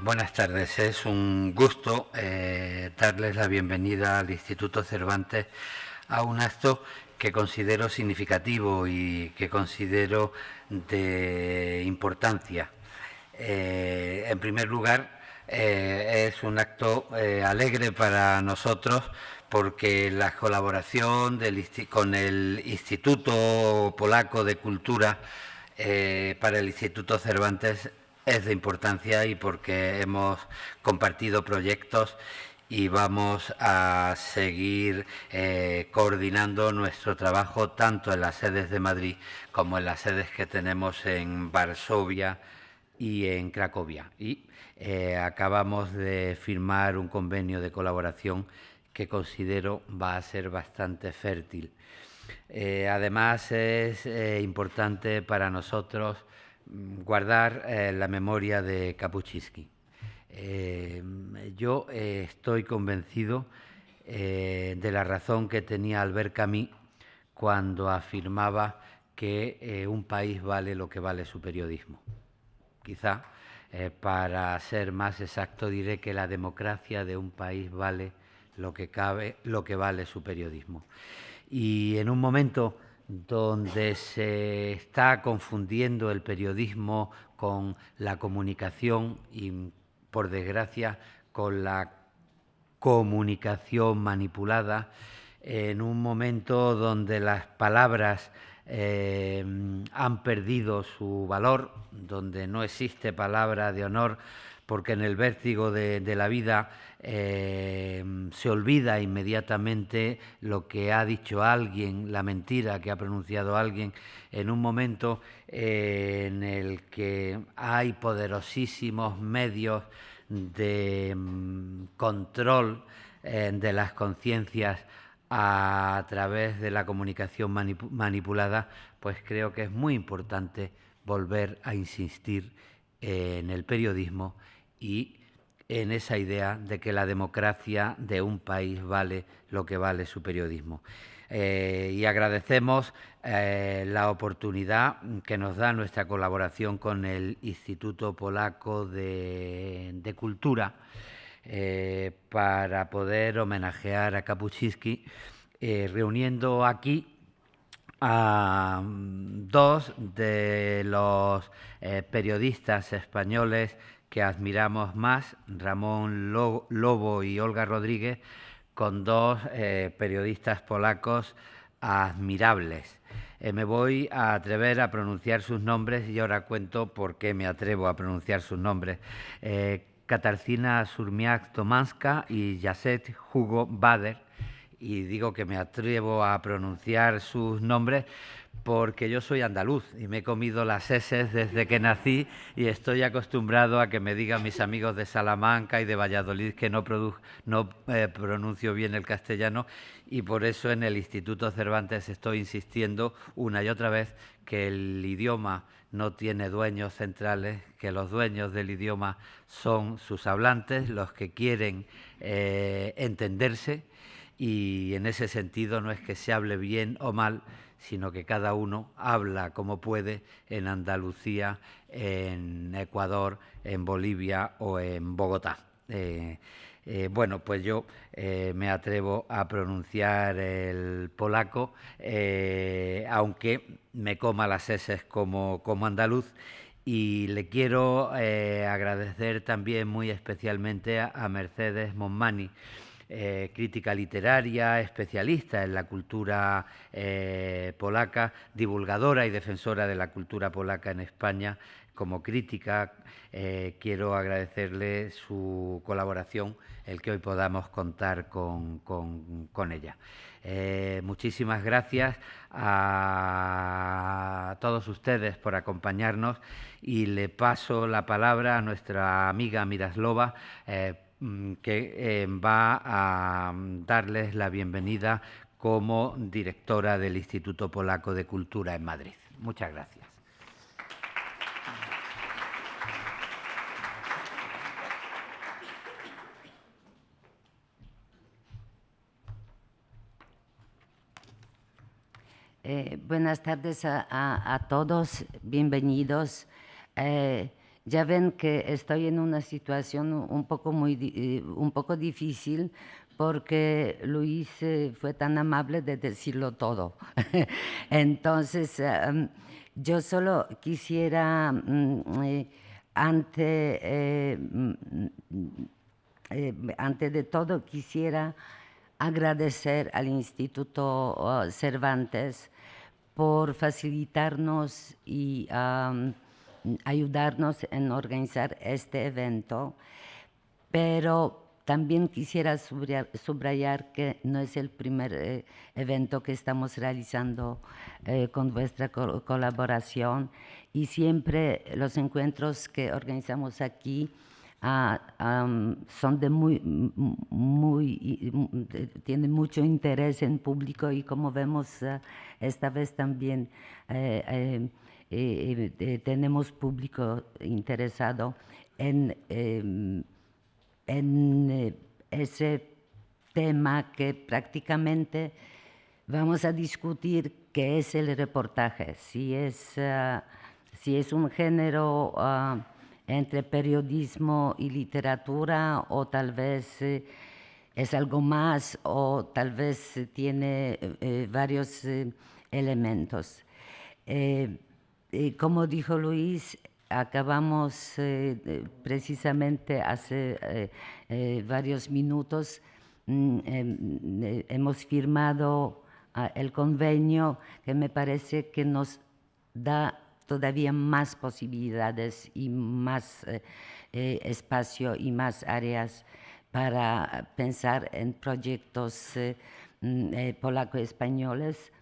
Buenas tardes, es un gusto darles la bienvenida al Instituto Cervantes a un acto que considero significativo y que considero de importancia. En primer lugar, es un acto alegre para nosotros porque la colaboración con el Instituto Polaco de Cultura para el Instituto Cervantes es de importancia y porque hemos compartido proyectos y vamos a seguir coordinando nuestro trabajo tanto en las sedes de Madrid como en las sedes que tenemos en Varsovia y en Cracovia. Y acabamos de firmar un convenio de colaboración que considero va a ser bastante fértil. Además es importante para nosotros guardar la memoria de Kapuscinski. Yo estoy convencido de la razón que tenía Albert Camus cuando afirmaba que un país vale lo que vale su periodismo. Quizá, para ser más exacto, diré que la democracia de un país vale lo que vale su periodismo. Y en un momento donde se está confundiendo el periodismo con la comunicación y, por desgracia, con la comunicación manipulada, en un momento donde las palabras han perdido su valor, donde no existe palabra de honor, porque en el vértigo de la vida se olvida inmediatamente lo que ha dicho alguien, la mentira que ha pronunciado alguien, en un momento en el que hay poderosísimos medios de control de las conciencias a través de la comunicación manipulada, pues creo que es muy importante volver a insistir en el periodismo y en esa idea de que la democracia de un país vale lo que vale su periodismo. Y agradecemos la oportunidad que nos da nuestra colaboración con el Instituto Polaco de Cultura para poder homenajear a Kapuscinski, reuniendo aquí a dos de los periodistas españoles que admiramos más, Ramón Lobo y Olga Rodríguez, con dos periodistas polacos admirables. Me voy a atrever a pronunciar sus nombres y ahora cuento por qué me atrevo a pronunciar sus nombres. Katarzyna Surmiak-Tomanska y Jacek Hugo Bader. Y digo que me atrevo a pronunciar sus nombres porque yo soy andaluz y me he comido las eses desde que nací y estoy acostumbrado a que me digan mis amigos de Salamanca y de Valladolid que no pronuncio bien el castellano, y por eso en el Instituto Cervantes estoy insistiendo una y otra vez que el idioma no tiene dueños centrales, que los dueños del idioma son sus hablantes, los que quieren entenderse, y en ese sentido no es que se hable bien o mal, sino que cada uno habla como puede en Andalucía, en Ecuador, en Bolivia o en Bogotá. Bueno, pues yo me atrevo a pronunciar el polaco, aunque me coma las eses como andaluz, y le quiero agradecer también muy especialmente a Mercedes Monmani, crítica literaria, especialista en la cultura polaca, divulgadora y defensora de la cultura polaca en España. Como crítica, quiero agradecerle su colaboración, el que hoy podamos contar con ella. Muchísimas gracias a todos ustedes por acompañarnos y le paso la palabra a nuestra amiga Miroslava, que va a darles la bienvenida como directora del Instituto Polaco de Cultura en Madrid. Muchas gracias. Buenas tardes a todos, bienvenidos. Ya ven que estoy en una situación un poco difícil porque Luis fue tan amable de decirlo todo. Entonces, yo solo quisiera, antes de todo, quisiera agradecer al Instituto Cervantes por facilitarnos y ayudarnos en organizar este evento, pero también quisiera subrayar que no es el primer evento que estamos realizando con vuestra colaboración, y siempre los encuentros que organizamos aquí son de tienen mucho interés en público, y como vemos esta vez también tenemos público interesado en ese tema que prácticamente vamos a discutir, que es el reportaje, si es un género entre periodismo y literatura, o tal vez es algo más, o tal vez tiene varios elementos. Como dijo Luis, acabamos precisamente hace varios minutos, hemos firmado el convenio, que me parece que nos da todavía más posibilidades y más espacio y más áreas para pensar en proyectos polaco-españoles,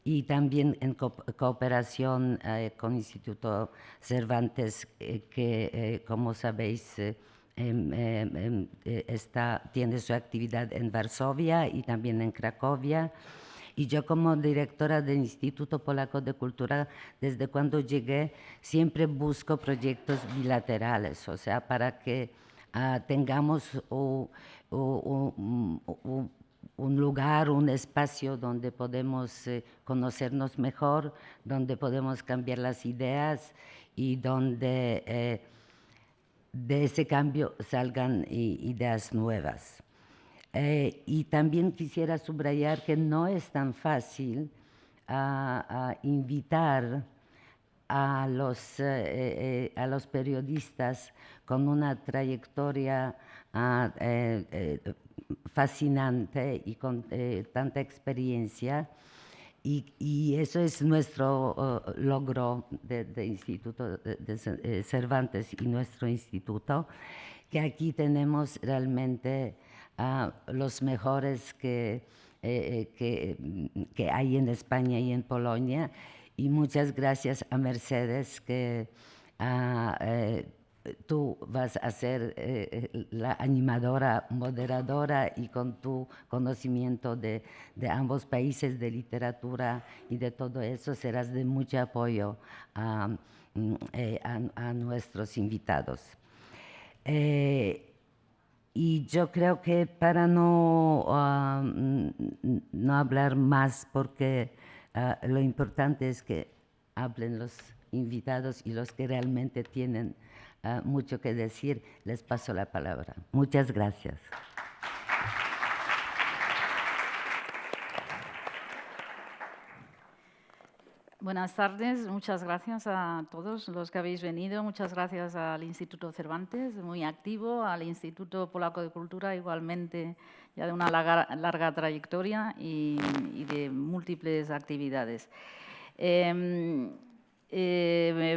y también en cooperación con Instituto Cervantes, que como sabéis tiene su actividad en Varsovia y también en Cracovia. Y yo, como directora del Instituto Polaco de Cultura, desde cuando llegué siempre busco proyectos bilaterales, o sea, para que tengamos un lugar, un espacio donde podemos conocernos mejor, donde podemos cambiar las ideas, y donde de ese cambio salgan ideas nuevas. Y también quisiera subrayar que no es tan fácil invitar a los periodistas con una trayectoria fascinante y con tanta experiencia, y eso es nuestro logro de Instituto de Cervantes y nuestro instituto, que aquí tenemos realmente los mejores que hay en España y en Polonia. Y muchas gracias a Mercedes, que tú vas a ser la animadora, moderadora, y con tu conocimiento de ambos países, de literatura y de todo eso, serás de mucho apoyo a nuestros invitados. Y yo creo que para no hablar más, porque lo importante es que hablen los invitados y los que realmente tienen mucho que decir, les paso la palabra. Muchas gracias. Buenas tardes, muchas gracias a todos los que habéis venido, muchas gracias al Instituto Cervantes, muy activo, al Instituto Polaco de Cultura, igualmente ya de una larga trayectoria y de múltiples actividades.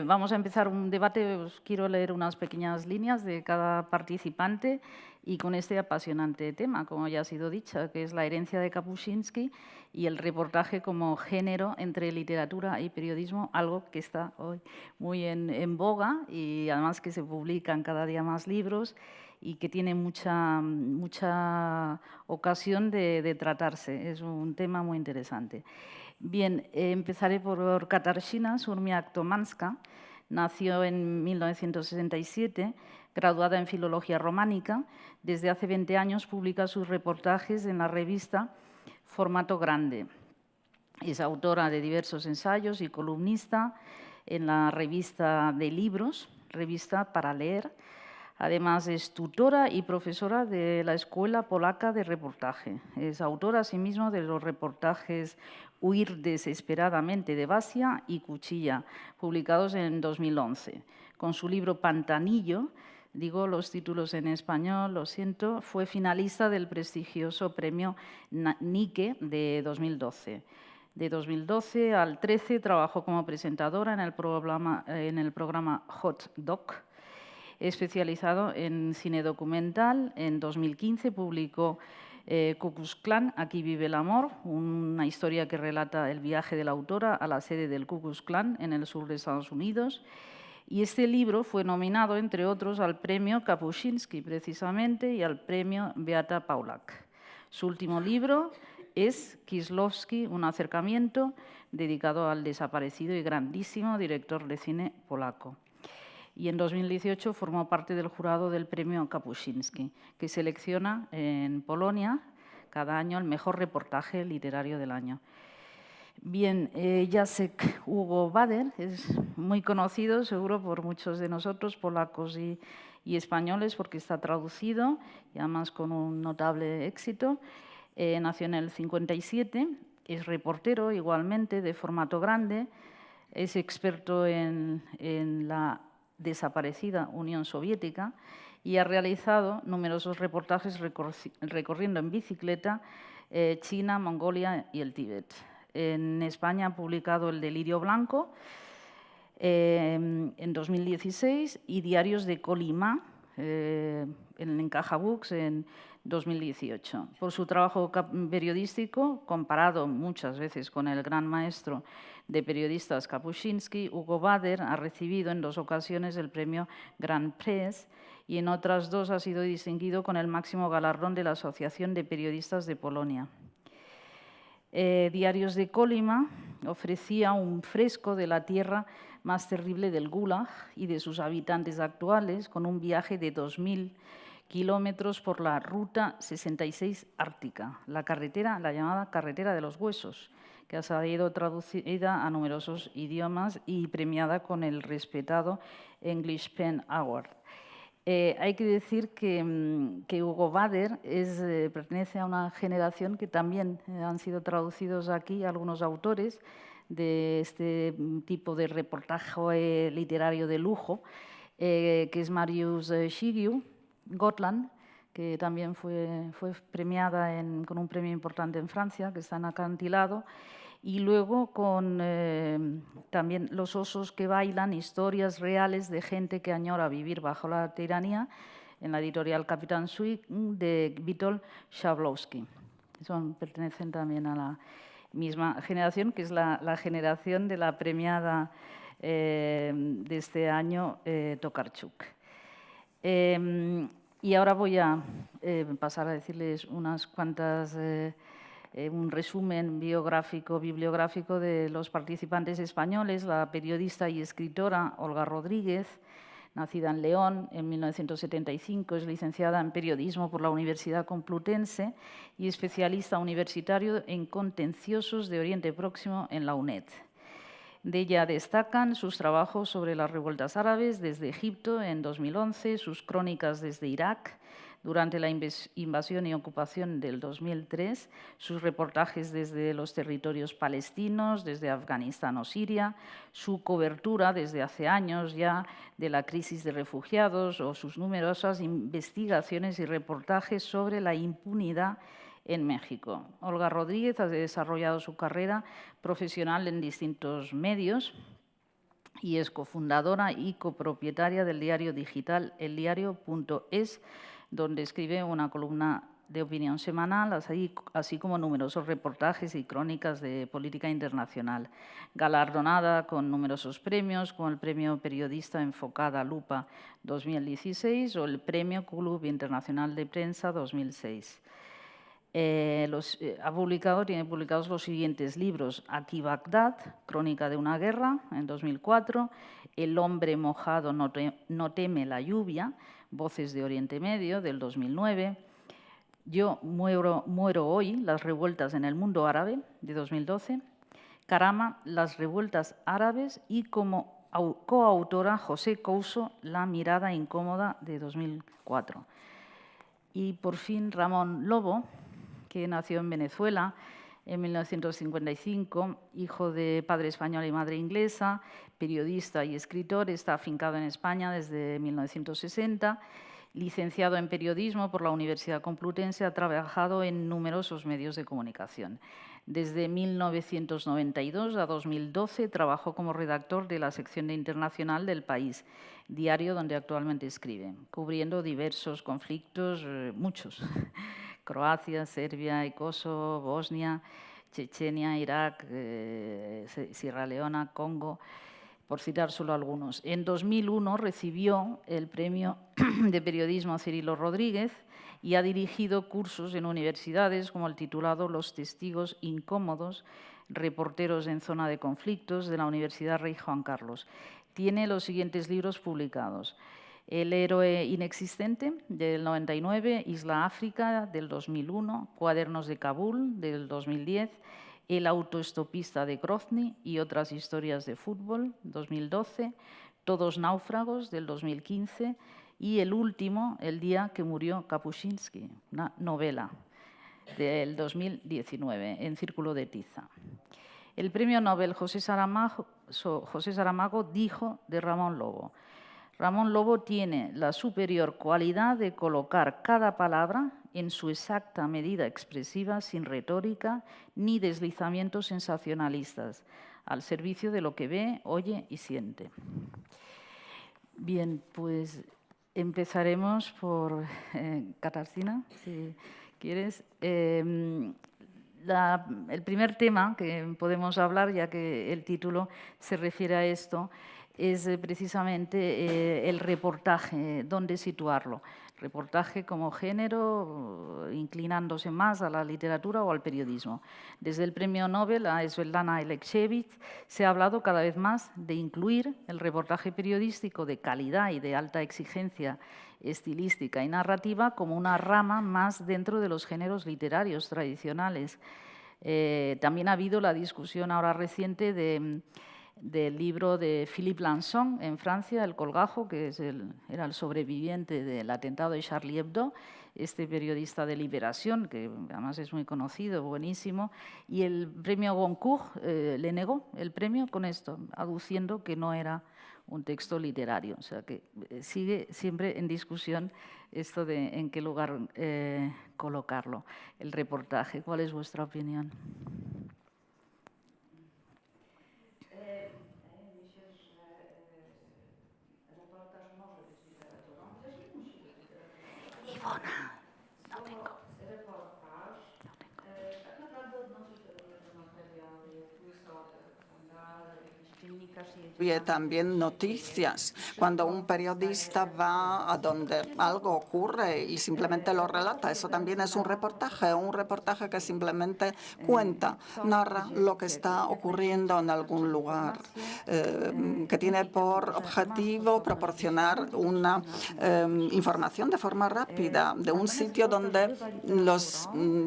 Vamos a empezar un debate. Os quiero leer unas pequeñas líneas de cada participante, y con este apasionante tema, como ya ha sido dicho, que es la herencia de Kapuscinski y el reportaje como género entre literatura y periodismo, algo que está hoy muy en boga, y además que se publican cada día más libros y que tiene mucha ocasión de tratarse. Es un tema muy interesante. Bien, empezaré por Katarzyna Surmiak-Tomanska. Nació en 1967, graduada en Filología Románica. Desde hace 20 años publica sus reportajes en la revista Formato Grande. Es autora de diversos ensayos y columnista en la revista de libros, revista para leer. Además, es tutora y profesora de la Escuela Polaca de Reportaje. Es autora, asimismo, de los reportajes Huir desesperadamente de Basia y Cuchilla, publicados en 2011. Con su libro Pantanillo, digo los títulos en español, lo siento, fue finalista del prestigioso premio Nike de 2012. De 2012 al 13 trabajó como presentadora en el programa Hot Doc, especializado en cine documental. En 2015 publicó Ku Klux Klan, Aquí vive el amor, una historia que relata el viaje de la autora a la sede del Ku Klux Klan en el sur de Estados Unidos. Y este libro fue nominado, entre otros, al premio Kapuscinski, precisamente, y al premio Beata Paulak. Su último libro es Kieślowski, un acercamiento, dedicado al desaparecido y grandísimo director de cine polaco. Y en 2018 formó parte del jurado del premio Kapuscinski, que selecciona en Polonia cada año el mejor reportaje literario del año. Bien, Jacek Hugo Bader es muy conocido, seguro, por muchos de nosotros, polacos y españoles, porque está traducido y además con un notable éxito. Nació en el 57, es reportero igualmente de formato grande, es experto en la desaparecida Unión Soviética y ha realizado numerosos reportajes recorriendo en bicicleta China, Mongolia y el Tíbet. En España ha publicado El Delirio Blanco en 2016 y Diarios de Colima en Caja Books en 2018. Por su trabajo periodístico, comparado muchas veces con el gran maestro de periodistas Kapuscinski, Hugo Bader ha recibido en 2 ocasiones el premio Grand Prix y en otras 2 ha sido distinguido con el máximo galardón de la Asociación de Periodistas de Polonia. Diarios de Colima ofrecía un fresco de la tierra más terrible del Gulag y de sus habitantes actuales, con un viaje de 2.000 kilómetros por la Ruta 66 Ártica, la llamada Carretera de los Huesos, que ha sido traducida a numerosos idiomas y premiada con el respetado English Pen Award. Hay que decir que Hugo Bader pertenece a una generación que también han sido traducidos aquí algunos autores de este tipo de reportaje literario de lujo, que es Mariusz Sigiu, Gotland, que también fue premiada con un premio importante en Francia, que está en Acantilado, y luego con también Los osos que bailan, historias reales de gente que añora vivir bajo la tiranía, en la editorial Capitán Swing de Witold Szablowski. Pertenecen también a la misma generación, que es la generación de la premiada de este año, Tokarczuk. Y ahora voy a pasar a decirles unas cuantas, un resumen bibliográfico de los participantes españoles. La periodista y escritora Olga Rodríguez, nacida en León en 1975, es licenciada en Periodismo por la Universidad Complutense y especialista universitario en contenciosos de Oriente Próximo en la UNED. De ella destacan sus trabajos sobre las revueltas árabes desde Egipto en 2011, sus crónicas desde Irak durante la invasión y ocupación del 2003, sus reportajes desde los territorios palestinos, desde Afganistán o Siria, su cobertura desde hace años ya de la crisis de refugiados o sus numerosas investigaciones y reportajes sobre la impunidad en México. Olga Rodríguez ha desarrollado su carrera profesional en distintos medios y es cofundadora y copropietaria del diario digital eldiario.es, donde escribe una columna de opinión semanal, así como numerosos reportajes y crónicas de política internacional. Galardonada con numerosos premios, como el Premio Periodista Enfocada Lupa 2016 o el Premio Club Internacional de Prensa 2006. Tiene publicados los siguientes libros: Aquí Bagdad, Crónica de una guerra, en 2004, El hombre mojado no teme la lluvia, Voces de Oriente Medio, del 2009, Yo muero hoy, las revueltas en el mundo árabe, de 2012, Karama, las revueltas árabes y cómo coautora José Couso, La mirada incómoda, de 2004. Y por fin Ramón Lobo, que nació en Venezuela en 1955, hijo de padre español y madre inglesa, periodista y escritor, está afincado en España desde 1960. Licenciado en periodismo por la Universidad Complutense, ha trabajado en numerosos medios de comunicación. Desde 1992 a 2012 trabajó como redactor de la sección de internacional del País, diario donde actualmente escribe, cubriendo diversos conflictos, muchos: Croacia, Serbia y Kosovo, Bosnia, Chechenia, Irak, Sierra Leona, Congo, por citar solo algunos. En 2001 recibió el Premio de Periodismo Cirilo Rodríguez y ha dirigido cursos en universidades como el titulado Los testigos incómodos, reporteros en zona de conflictos, de la Universidad Rey Juan Carlos. Tiene los siguientes libros publicados: El héroe inexistente, del 99, Isla África, del 2001, Cuadernos de Kabul, del 2010, El autoestopista de Grozny y otras historias de fútbol, 2012, Todos náufragos, del 2015, y el último, El día que murió Kapuscinski, una novela, del 2019, en Círculo de Tiza. El premio Nobel José Saramago dijo de Ramón Lobo: Ramón Lobo tiene la superior cualidad de colocar cada palabra en su exacta medida expresiva, sin retórica ni deslizamientos sensacionalistas, al servicio de lo que ve, oye y siente. Bien, pues empezaremos por Katarzyna, si quieres. El primer tema que podemos hablar, ya que el título se refiere a esto, es precisamente el reportaje, dónde situarlo. Reportaje como género, inclinándose más a la literatura o al periodismo. Desde el premio Nobel a Svetlana Alexievich se ha hablado cada vez más de incluir el reportaje periodístico de calidad y de alta exigencia estilística y narrativa como una rama más dentro de los géneros literarios tradicionales. También ha habido la discusión ahora reciente del libro de Philippe Lançon en Francia, El colgajo, que era el sobreviviente del atentado de Charlie Hebdo, este periodista de Liberación, que además es muy conocido, buenísimo, y el premio Goncourt le negó el premio con esto, aduciendo que no era un texto literario. O sea que sigue siempre en discusión esto de en qué lugar colocarlo, el reportaje. ¿Cuál es vuestra opinión? No tengo. También noticias. Cuando un periodista va a donde algo ocurre y simplemente lo relata, eso también es un reportaje que simplemente cuenta, narra lo que está ocurriendo en algún lugar, que tiene por objetivo proporcionar una información de forma rápida de un sitio donde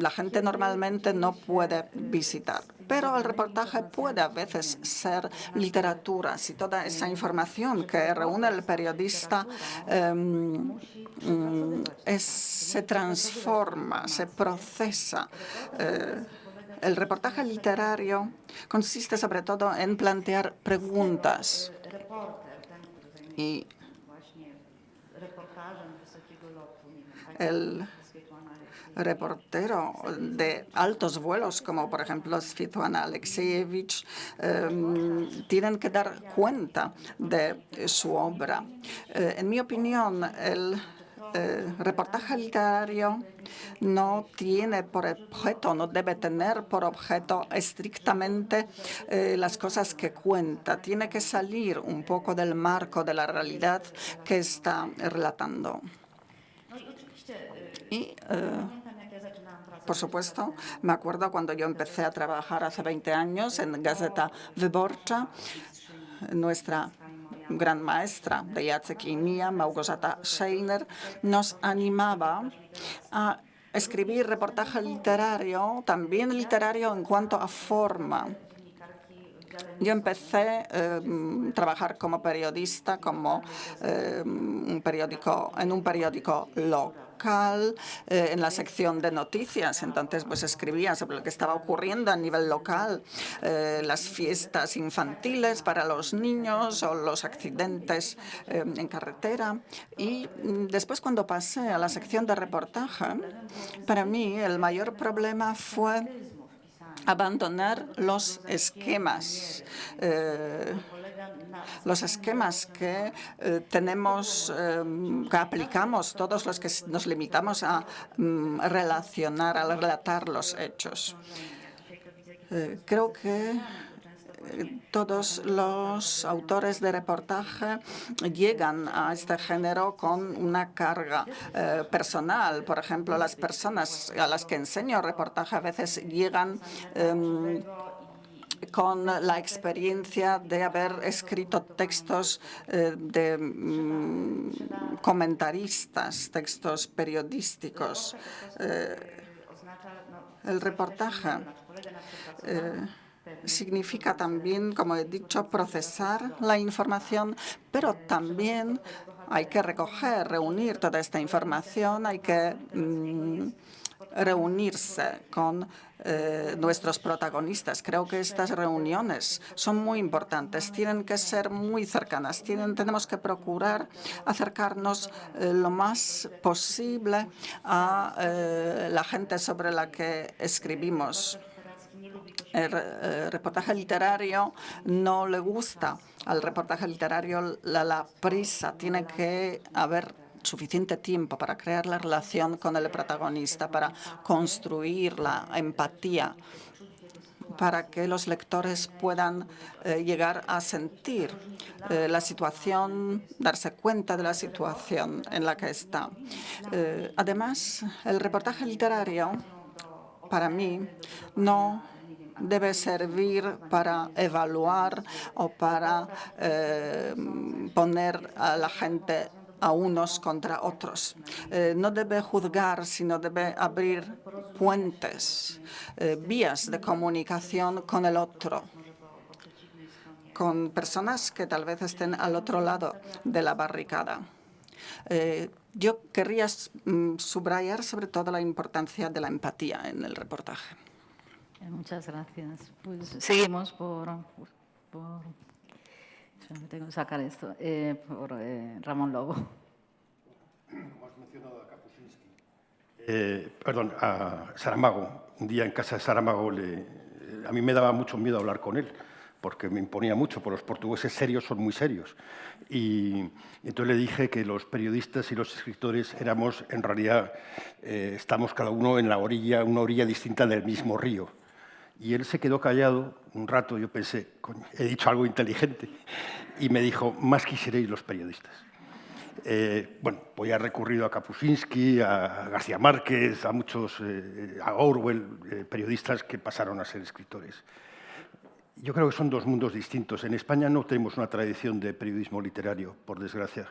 la gente normalmente no puede visitar. Pero el reportaje puede a veces ser literatura, si toda esa información que reúne el periodista se transforma, se procesa. El reportaje literario consiste sobre todo en plantear preguntas y el reportero de altos vuelos, como por ejemplo Svetlana Alexievich, tienen que dar cuenta de su obra. En mi opinión, el reportaje literario no tiene por objeto, no debe tener por objeto estrictamente las cosas que cuenta. Tiene que salir un poco del marco de la realidad que está relatando. Y, por supuesto, me acuerdo cuando yo empecé a trabajar hace 20 años en Gazeta Wyborcza, nuestra gran maestra de Jacek i mía, Małgorzata Scheiner, nos animaba a escribir reportaje literario, también literario en cuanto a forma. Yo empecé a trabajar como periodista, en un periódico local, en la sección de noticias. Entonces, pues escribía sobre lo que estaba ocurriendo a nivel local, las fiestas infantiles para los niños o los accidentes en carretera. Y después, cuando pasé a la sección de reportaje, para mí el mayor problema fue abandonar los esquemas que tenemos, que aplicamos todos los que nos limitamos a relatar los hechos. Creo que todos los autores de reportaje llegan a este género con una carga personal. Por ejemplo, las personas a las que enseño reportaje a veces llegan con la experiencia de haber escrito textos de comentaristas, textos periodísticos. El reportaje significa también, como he dicho, procesar la información, pero también hay que reunir toda esta información, hay que reunirse con nuestros protagonistas. Creo que estas reuniones son muy importantes, tienen que ser muy cercanas, tenemos que procurar acercarnos lo más posible a la gente sobre la que escribimos. El reportaje literario no le gusta. Al reportaje literario la prisa, tiene que haber suficiente tiempo para crear la relación con el protagonista, para construir la empatía, para que los lectores puedan llegar a sentir la situación, darse cuenta de la situación en la que está. Además, el reportaje literario, para mí, no debe servir para evaluar o para poner a la gente a unos contra otros. No debe juzgar, sino debe abrir puentes, vías de comunicación con el otro, con personas que tal vez estén al otro lado de la barricada. Yo querría subrayar sobre todo la importancia de la empatía en el reportaje. Muchas gracias. Pues seguimos por tengo que sacar esto, por Ramón Lobo. Como has mencionado a Kapuscinski, perdón, a Saramago. Un día en casa de Saramago, a mí me daba mucho miedo hablar con él, porque me imponía mucho, porque los portugueses serios son muy serios. Y entonces le dije que los periodistas y los escritores éramos, en realidad, estamos cada uno en una orilla distinta del mismo río. Y él se quedó callado un rato. Yo pensé, coño, he dicho algo inteligente. Y me dijo, más quisierais los periodistas. Bueno, pues ya he recurrido a Kapuscinski, a García Márquez, a muchos, a Orwell, periodistas que pasaron a ser escritores. Yo creo que son dos mundos distintos. En España no tenemos una tradición de periodismo literario, por desgracia.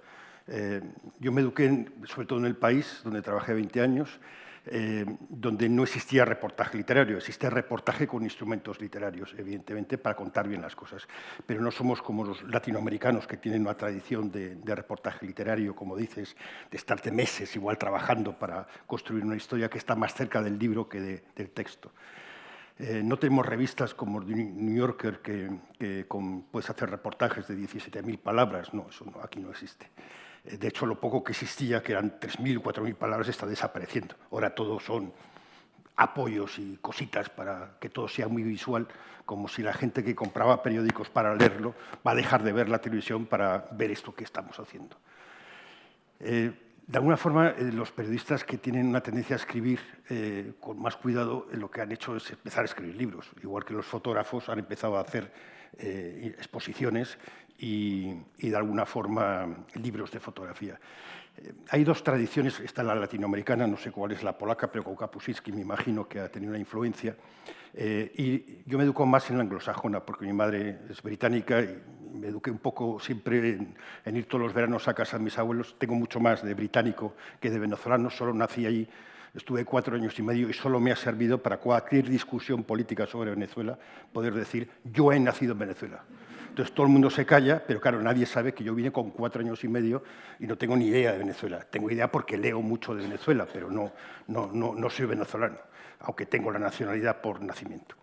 Yo me eduqué, sobre todo en El País, donde trabajé 20 años, donde no existía reportaje literario, existía reportaje con instrumentos literarios, evidentemente, para contar bien las cosas. Pero no somos como los latinoamericanos, que tienen una tradición de reportaje literario, como dices, de estar de meses igual trabajando para construir una historia que está más cerca del libro que del texto. No tenemos revistas como New Yorker que puedes hacer reportajes de 17.000 palabras. No, eso no, aquí no existe. De hecho, lo poco que existía, que eran 3.000, 4.000 palabras, está desapareciendo. Ahora todo son apoyos y cositas para que todo sea muy visual, como si la gente que compraba periódicos para leerlo va a dejar de ver la televisión para ver esto que estamos haciendo. De alguna forma, los periodistas que tienen una tendencia a escribir con más cuidado, lo que han hecho es empezar a escribir libros, igual que los fotógrafos han empezado a hacer exposiciones y de alguna forma libros de fotografía. Hay dos tradiciones, está la latinoamericana, no sé cuál es la polaca, pero con Kapuscinski me imagino que ha tenido una influencia. Y yo me educo más en la anglosajona, porque mi madre es británica y me eduqué un poco siempre en ir todos los veranos a casa de mis abuelos. Tengo mucho más de británico que de venezolano, solo nací allí, Estuve 4 años y medio y solo me ha servido para cualquier discusión política sobre Venezuela poder decir, yo he nacido en Venezuela. Entonces todo el mundo se calla, pero claro, nadie sabe que yo vine con 4 años y medio y no tengo ni idea de Venezuela. Tengo idea porque leo mucho de Venezuela, pero no soy venezolano, aunque tengo la nacionalidad por nacimiento.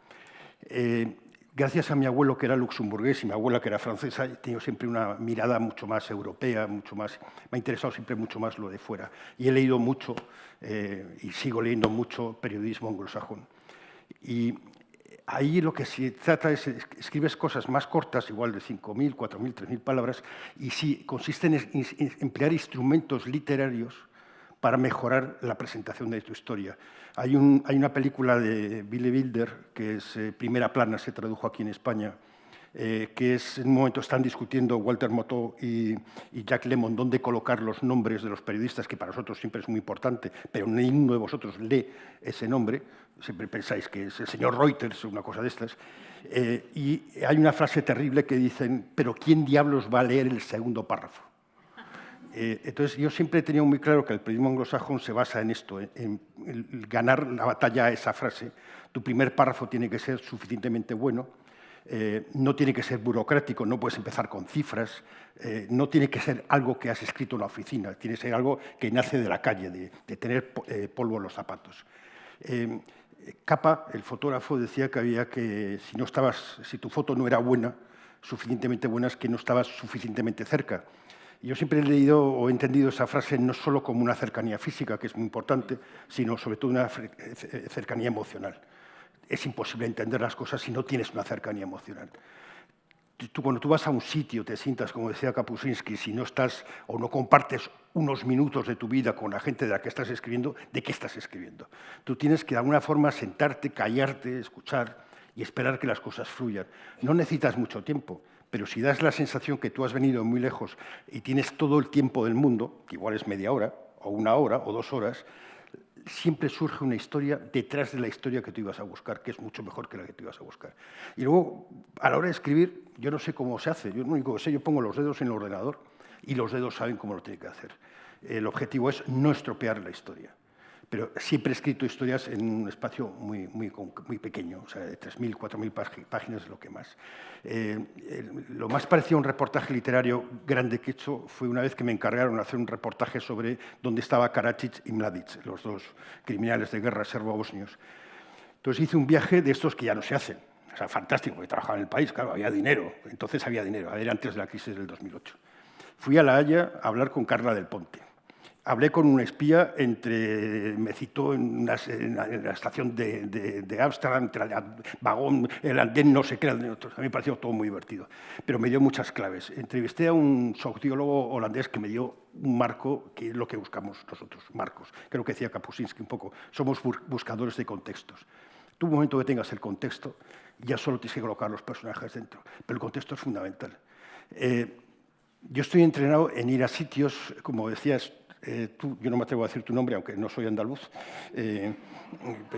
Gracias a mi abuelo, que era luxemburgués, y mi abuela, que era francesa, he tenido siempre una mirada mucho más europea, me ha interesado siempre mucho más lo de fuera. Y he leído mucho, y sigo leyendo mucho, periodismo anglosajón. Y ahí lo que se trata es, escribes cosas más cortas, igual de 5.000, 4.000, 3.000 palabras, y sí, consiste en emplear instrumentos literarios para mejorar la presentación de tu historia. Hay una película de Billy Wilder, que es Primera Plana, se tradujo aquí en España, que es, en un momento están discutiendo Walter Matthau y Jack Lemmon dónde colocar los nombres de los periodistas, que para nosotros siempre es muy importante, pero ninguno de vosotros lee ese nombre, siempre pensáis que es el señor Reuters o una cosa de estas, y hay una frase terrible que dicen, pero ¿quién diablos va a leer el segundo párrafo? Entonces, yo siempre he tenido muy claro que el periodismo anglosajón se basa en esto, en ganar la batalla a esa frase. Tu primer párrafo tiene que ser suficientemente bueno, no tiene que ser burocrático, no puedes empezar con cifras, no tiene que ser algo que has escrito en la oficina, tiene que ser algo que nace de la calle, de tener polvo en los zapatos. Capa, el fotógrafo, decía que había que, si tu foto no era buena, suficientemente buena, es que no estabas suficientemente cerca. Yo siempre he leído o he entendido esa frase no solo como una cercanía física, que es muy importante, sino sobre todo una cercanía emocional. Es imposible entender las cosas si no tienes una cercanía emocional. Cuando tú vas a un sitio, te sientas, como decía Kapuscinski, si no estás o no compartes unos minutos de tu vida con la gente de la que estás escribiendo, ¿de qué estás escribiendo? Tú tienes que de alguna forma sentarte, callarte, escuchar y esperar que las cosas fluyan. No necesitas mucho tiempo. Pero si das la sensación que tú has venido muy lejos y tienes todo el tiempo del mundo, que igual es media hora, o 1 hora, o 2 horas, siempre surge una historia detrás de la historia que tú ibas a buscar, que es mucho mejor que la que tú ibas a buscar. Y luego, a la hora de escribir, yo no sé cómo se hace. Yo lo único que sé, yo pongo los dedos en el ordenador y los dedos saben cómo lo tienen que hacer. El objetivo es no estropear la historia. Pero siempre he escrito historias en un espacio muy pequeño, o sea, de 3.000, 4.000 páginas es lo que más. Lo más parecido a un reportaje literario grande que he hecho fue una vez que me encargaron de hacer un reportaje sobre dónde estaba Karadzic y Mladic, los 2 criminales de guerra serbo-bosnios. Entonces hice un viaje de estos que ya no se hacen. O sea, fantástico, porque trabajaba en el país, claro, había dinero. Entonces había dinero, era antes de la crisis del 2008. Fui a La Haya a hablar con Carla Del Ponte. Hablé con un espía, me citó en la estación de Ámsterdam, entre el vagón, el andén, no sé qué. A mí me pareció todo muy divertido, pero me dio muchas claves. Entrevisté a un sociólogo holandés que me dio un marco, que es lo que buscamos nosotros, marcos. Creo que decía Kapuscinski un poco, somos buscadores de contextos. Tú, un momento que tengas el contexto, ya solo tienes que colocar los personajes dentro, pero el contexto es fundamental. Yo estoy entrenado en ir a sitios, como decías, yo no me atrevo a decir tu nombre, aunque no soy andaluz,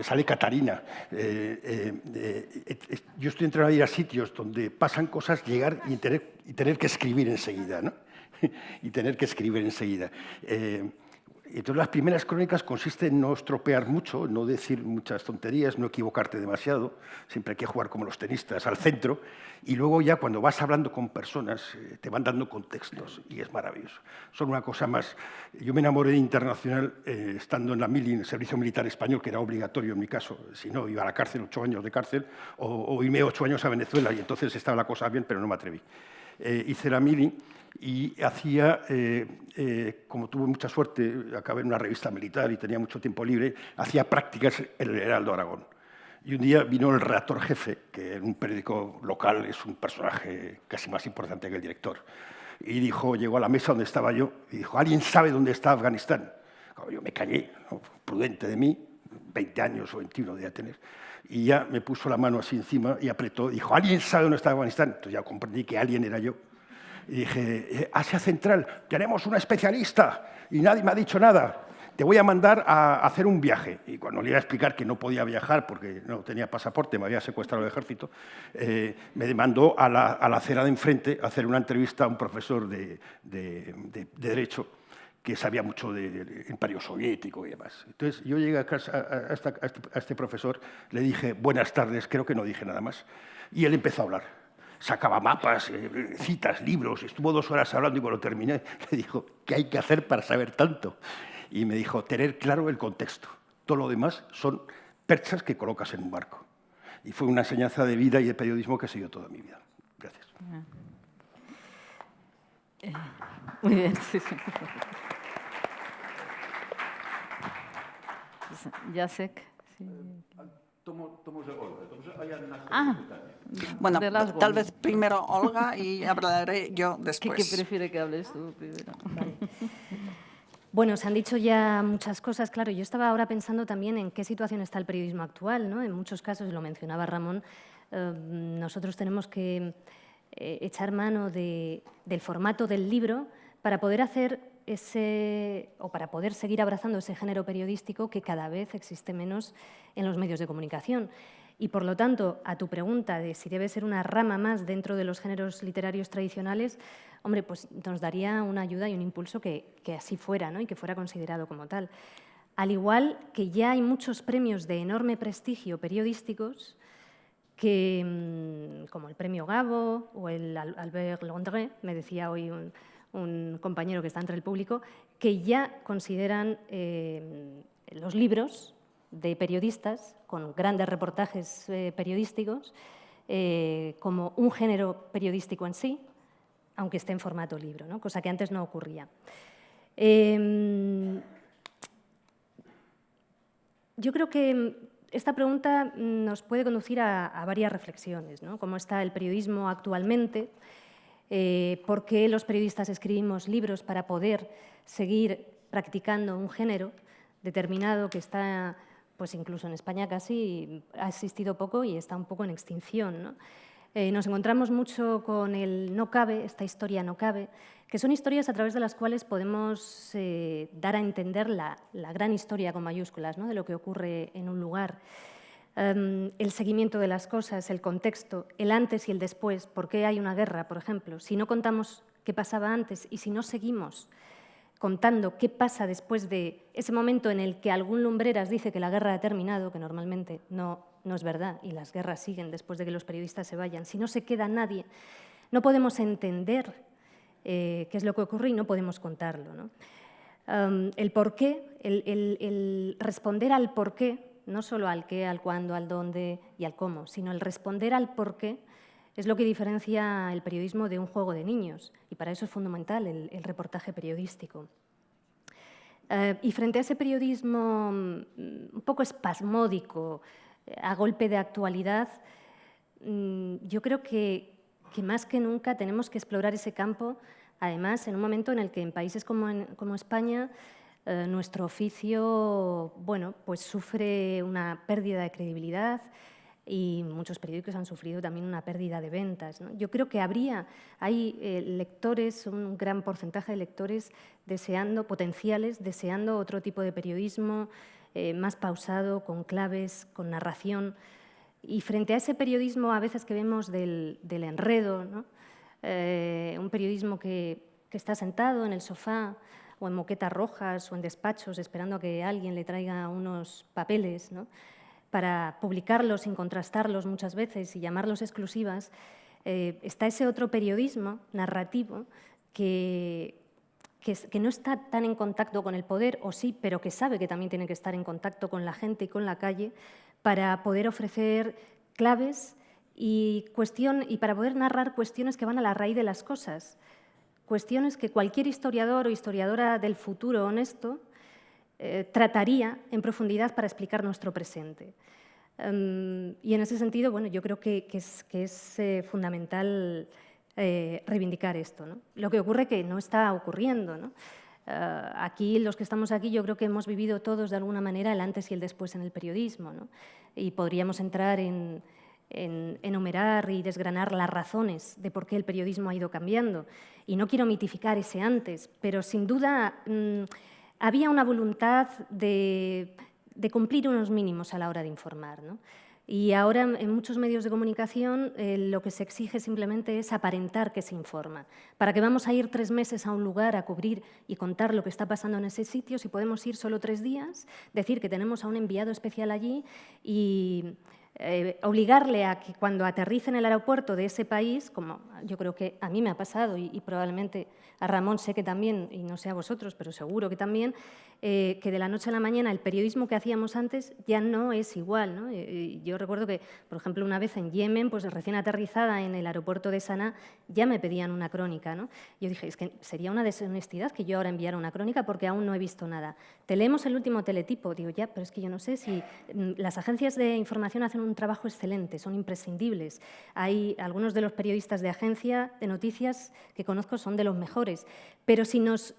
sale Catarina. Yo estoy entrenado a ir a sitios donde pasan cosas, llegar y tener que escribir enseguida, ¿no? Y tener que escribir enseguida. Entonces, las primeras crónicas consisten en no estropear mucho, no decir muchas tonterías, no equivocarte demasiado, siempre hay que jugar como los tenistas, al centro, y luego ya cuando vas hablando con personas te van dando contextos y es maravilloso. Son una cosa más. Yo me enamoré de Internacional estando en la mili, en el servicio militar español, que era obligatorio en mi caso, si no iba a la cárcel, 8 años de cárcel, o irme 8 años a Venezuela, y entonces estaba la cosa bien, pero no me atreví. Hice la mili y hacía, como tuve mucha suerte, acabé en una revista militar y tenía mucho tiempo libre, hacía prácticas en el Heraldo Aragón. Y un día vino el redactor jefe, que en un periódico local es un personaje casi más importante que el director, y dijo, llegó a la mesa donde estaba yo y dijo, ¿alguien sabe dónde está Afganistán? Yo me callé, ¿no? Prudente de mí, 20 años o 21 debía tener, y ya me puso la mano así encima y apretó, dijo, ¿alguien sabe dónde está Afganistán? Entonces ya comprendí que alguien era yo. Y dije, Asia Central, tenemos una especialista y nadie me ha dicho nada. Te voy a mandar a hacer un viaje. Y cuando le iba a explicar que no podía viajar porque no tenía pasaporte, me había secuestrado el ejército, me mandó a la acera de enfrente a hacer una entrevista a un profesor de Derecho que sabía mucho del Imperio Soviético y demás. Entonces, yo llegué a casa a este profesor, le dije, buenas tardes, creo que no dije nada más, y él empezó a hablar. Sacaba mapas, citas, libros, estuvo 2 horas hablando y cuando terminé le dijo, ¿qué hay que hacer para saber tanto? Y me dijo, tener claro el contexto. Todo lo demás son perchas que colocas en un barco. Y fue una enseñanza de vida y de periodismo que he seguido toda mi vida. Gracias. Muy bien, sí, sí. Jacek. Sí. Bueno, de las tal One. vez primero Olga y hablaré yo ¿Qué después. prefiere que hables tú primero? Bueno, se han dicho ya muchas cosas. Claro, yo estaba ahora pensando también en qué situación está el periodismo actual, ¿no? En muchos casos, lo mencionaba Ramón, nosotros tenemos que echar mano del formato del libro para poder hacer para poder seguir abrazando ese género periodístico que cada vez existe menos en los medios de comunicación. Y, por lo tanto, a tu pregunta de si debe ser una rama más dentro de los géneros literarios tradicionales, hombre, pues nos daría una ayuda y un impulso que así fuera, ¿no? Y que fuera considerado como tal. Al igual que ya hay muchos premios de enorme prestigio periodísticos, como el premio Gabo o el Albert Londré, me decía hoy un compañero que está entre el público, que ya consideran los libros de periodistas con grandes reportajes periodísticos como un género periodístico en sí, aunque esté en formato libro, ¿no? Cosa que antes no ocurría. Yo creo que esta pregunta nos puede conducir a varias reflexiones, ¿no? ¿Cómo está el periodismo actualmente? ¿Por qué los periodistas escribimos libros para poder seguir practicando un género determinado que está, pues incluso en España casi ha existido poco y está un poco en extinción, ¿no? Nos encontramos mucho con el no cabe, esta historia no cabe, que son historias a través de las cuales podemos dar a entender la gran historia con mayúsculas, ¿no? De lo que ocurre en un lugar. El seguimiento de las cosas, el contexto, el antes y el después. ¿Por qué hay una guerra, por ejemplo? Si no contamos qué pasaba antes y si no seguimos contando qué pasa después de ese momento en el que algún lumbreras dice que la guerra ha terminado, que normalmente no es verdad, y las guerras siguen después de que los periodistas se vayan, si no se queda nadie, no podemos entender qué es lo que ocurre y no podemos contarlo, ¿no? El por qué, el responder al por qué, no solo al qué, al cuándo, al dónde y al cómo, sino el responder al por qué es lo que diferencia el periodismo de un juego de niños, y para eso es fundamental el reportaje periodístico. Y frente a ese periodismo un poco espasmódico, a golpe de actualidad, yo creo que más que nunca tenemos que explorar ese campo, además en un momento en el que en países como España nuestro oficio, bueno, pues sufre una pérdida de credibilidad y muchos periódicos han sufrido también una pérdida de ventas, ¿no? Yo creo que hay lectores, un gran porcentaje de lectores potenciales, deseando otro tipo de periodismo más pausado, con claves, con narración. Y frente a ese periodismo a veces que vemos del enredo, ¿no? Un periodismo que está sentado en el sofá o en moquetas rojas o en despachos esperando a que alguien le traiga unos papeles, ¿no? Para publicarlos sin contrastarlos muchas veces y llamarlos exclusivas, está ese otro periodismo narrativo que no está tan en contacto con el poder, o sí, pero que sabe que también tiene que estar en contacto con la gente y con la calle para poder ofrecer claves y para poder narrar cuestiones que van a la raíz de las cosas, cuestiones que cualquier historiador o historiadora del futuro honesto trataría en profundidad para explicar nuestro presente. Y en ese sentido, bueno, yo creo que es fundamental reivindicar esto, ¿no? Lo que ocurre que no está ocurriendo, ¿no? Aquí, los que estamos aquí, yo creo que hemos vivido todos de alguna manera el antes y el después en el periodismo, ¿no? Y podríamos entrar en enumerar y desgranar las razones de por qué el periodismo ha ido cambiando. Y no quiero mitificar ese antes, pero sin duda había una voluntad de cumplir unos mínimos a la hora de informar, ¿no? Y ahora en muchos medios de comunicación lo que se exige simplemente es aparentar que se informa. ¿Para qué vamos a ir 3 meses a un lugar a cubrir y contar lo que está pasando en ese sitio si podemos ir solo 3 días, decir que tenemos a un enviado especial allí y obligarle a que cuando aterrice en el aeropuerto de ese país, como yo creo que a mí me ha pasado y probablemente a Ramón sé que también, y no sé a vosotros, pero seguro que también, que de la noche a la mañana el periodismo que hacíamos antes ya no es igual, ¿no? Yo recuerdo que, por ejemplo, una vez en Yemen, pues recién aterrizada en el aeropuerto de Saná, ya me pedían una crónica, ¿no? Yo dije, es que sería una deshonestidad que yo ahora enviara una crónica porque aún no he visto nada. Te leemos el último teletipo. Digo, ya, pero es que yo no sé si las agencias de información hacen un trabajo excelente, son imprescindibles. Hay algunos de los periodistas de agencia de noticias que conozco son de los mejores, pero si nos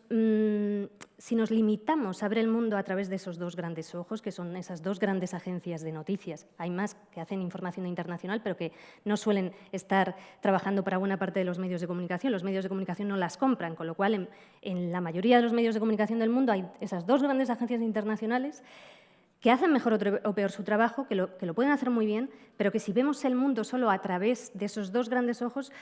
limitamos a ver el mundo a través de esos 2 grandes ojos, que son esas 2 grandes agencias de noticias, hay más que hacen información internacional, pero que no suelen estar trabajando para buena parte de los medios de comunicación. Los medios de comunicación no las compran, con lo cual en la mayoría de los medios de comunicación del mundo hay esas 2 grandes agencias internacionales que hacen mejor o peor su trabajo, que lo pueden hacer muy bien, pero que si vemos el mundo solo a través de esos 2 grandes ojos,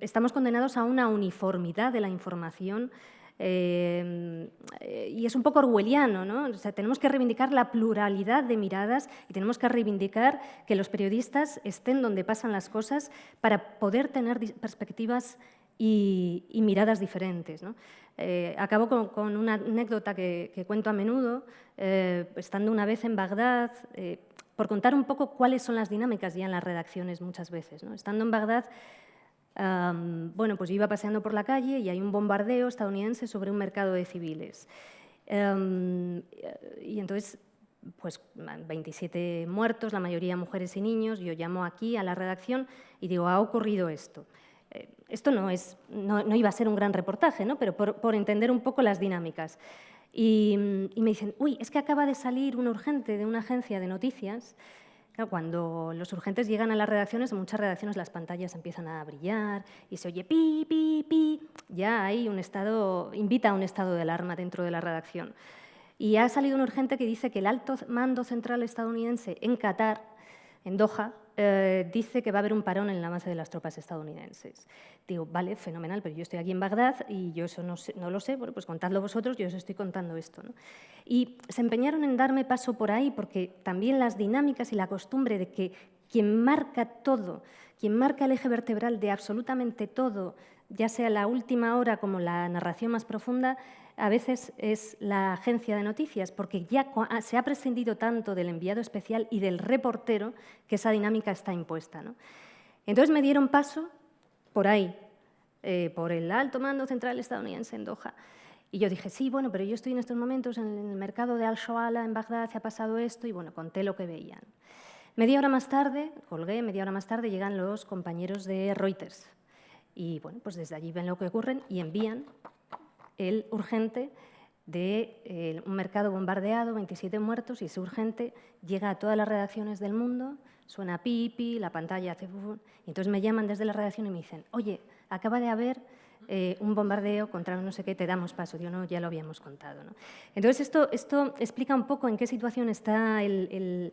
estamos condenados a una uniformidad de la información y es un poco orwelliano, ¿no? O sea, tenemos que reivindicar la pluralidad de miradas y tenemos que reivindicar que los periodistas estén donde pasan las cosas para poder tener perspectivas y miradas diferentes, ¿no? Acabo con una anécdota que cuento a menudo, estando una vez en Bagdad, por contar un poco cuáles son las dinámicas ya en las redacciones muchas veces, ¿no? Estando en Bagdad, bueno, pues yo iba paseando por la calle y hay un bombardeo estadounidense sobre un mercado de civiles. Y entonces, pues 27 muertos, la mayoría mujeres y niños. Yo llamo aquí a la redacción y digo, ha ocurrido esto. Esto no iba a ser un gran reportaje, ¿no? Pero por entender un poco las dinámicas. Y me dicen, uy, es que acaba de salir un urgente de una agencia de noticias. Claro, cuando los urgentes llegan a las redacciones, en muchas redacciones las pantallas empiezan a brillar y se oye pi, pi, pi. Ya hay invita a un estado de alarma dentro de la redacción. Y ha salido un urgente que dice que el alto mando central estadounidense en Qatar, en Doha, dice que va a haber un parón en el avance de las tropas estadounidenses. Digo, vale, fenomenal, pero yo estoy aquí en Bagdad y yo eso no lo sé, bueno, pues contadlo vosotros, yo os estoy contando esto, ¿no? Y se empeñaron en darme paso por ahí porque también las dinámicas y la costumbre de que quien marca todo, quien marca el eje vertebral de absolutamente todo, ya sea la última hora como la narración más profunda, a veces es la agencia de noticias, porque ya se ha prescindido tanto del enviado especial y del reportero que esa dinámica está impuesta, ¿no? Entonces me dieron paso por ahí, por el alto mando central estadounidense en Doha. Y yo dije, sí, bueno, pero yo estoy en estos momentos en el mercado de Al-Shoala, en Bagdad, se ha pasado esto, y bueno, conté lo que veían. Media hora más tarde, colgué, media hora más tarde llegan los compañeros de Reuters. Y bueno, pues desde allí ven lo que ocurre y envían el urgente de un mercado bombardeado, 27 muertos, y ese urgente llega a todas las redacciones del mundo, suena pipi, la pantalla hace... Y entonces me llaman desde la redacción y me dicen, oye, acaba de haber un bombardeo contra no sé qué, te damos paso. Digo, no, ya lo habíamos contado, ¿no? Entonces esto explica un poco en qué situación está el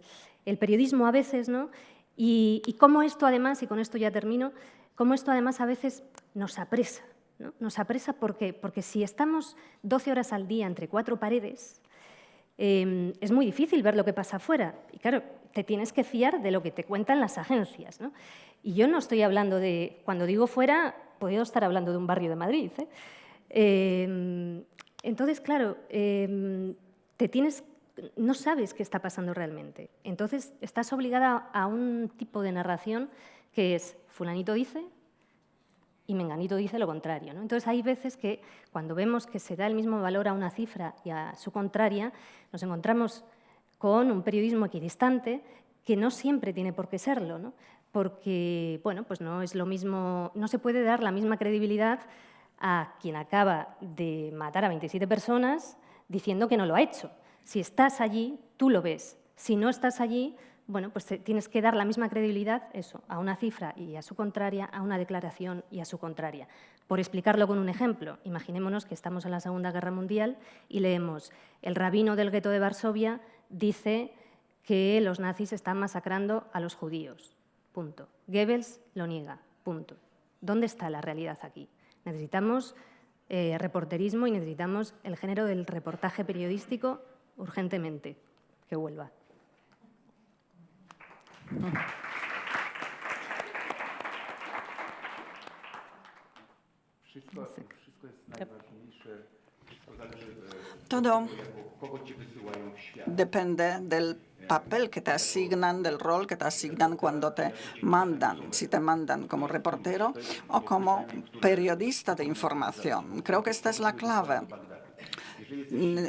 periodismo a veces, ¿no? Y cómo esto además, y con esto ya termino, cómo esto además a veces nos apresa, ¿no? Nos apresa porque si estamos 12 horas al día entre 4 paredes, es muy difícil ver lo que pasa afuera. Y claro, te tienes que fiar de lo que te cuentan las agencias, ¿no? Y yo no estoy hablando de, cuando digo fuera, puedo estar hablando de un barrio de Madrid, ¿eh? Entonces, claro, no sabes qué está pasando realmente. Entonces, estás obligada a un tipo de narración que es fulanito dice y menganito dice lo contrario, ¿no? Entonces, hay veces que cuando vemos que se da el mismo valor a una cifra y a su contraria, nos encontramos con un periodismo equidistante que no siempre tiene por qué serlo, ¿no? Porque, bueno, pues no es lo mismo, no se puede dar la misma credibilidad a quien acaba de matar a 27 personas diciendo que no lo ha hecho. Si estás allí, tú lo ves. Si no estás allí, bueno, pues tienes que dar la misma credibilidad, eso, a una cifra y a su contraria, a una declaración y a su contraria. Por explicarlo con un ejemplo, imaginémonos que estamos en la Segunda Guerra Mundial y leemos, el rabino del gueto de Varsovia dice que los nazis están masacrando a los judíos. Punto. Goebbels lo niega. Punto. ¿Dónde está la realidad aquí? Necesitamos reporterismo y necesitamos el género del reportaje periodístico urgentemente, que vuelva. Todo depende del papel que te asignan, del rol que te asignan cuando te mandan, si te mandan como reportero o como periodista de información. Creo que esta es la clave.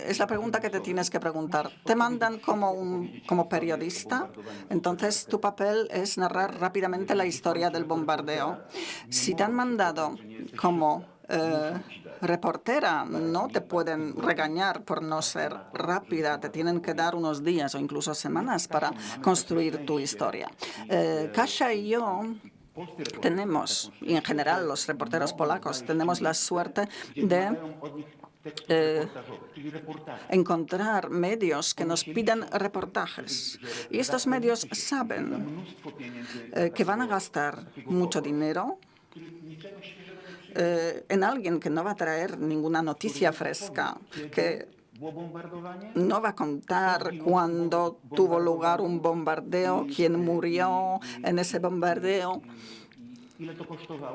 Es la pregunta que te tienes que preguntar. ¿Te mandan como periodista? Entonces, tu papel es narrar rápidamente la historia del bombardeo. Si te han mandado como reportera, no te pueden regañar por no ser rápida. Te tienen que dar unos días o incluso semanas para construir tu historia. Kasia y yo tenemos, y en general los reporteros polacos, tenemos la suerte de encontrar medios que nos piden reportajes. Y estos medios saben que van a gastar mucho dinero en alguien que no va a traer ninguna noticia fresca, que no va a contar cuándo tuvo lugar un bombardeo, quién murió en ese bombardeo,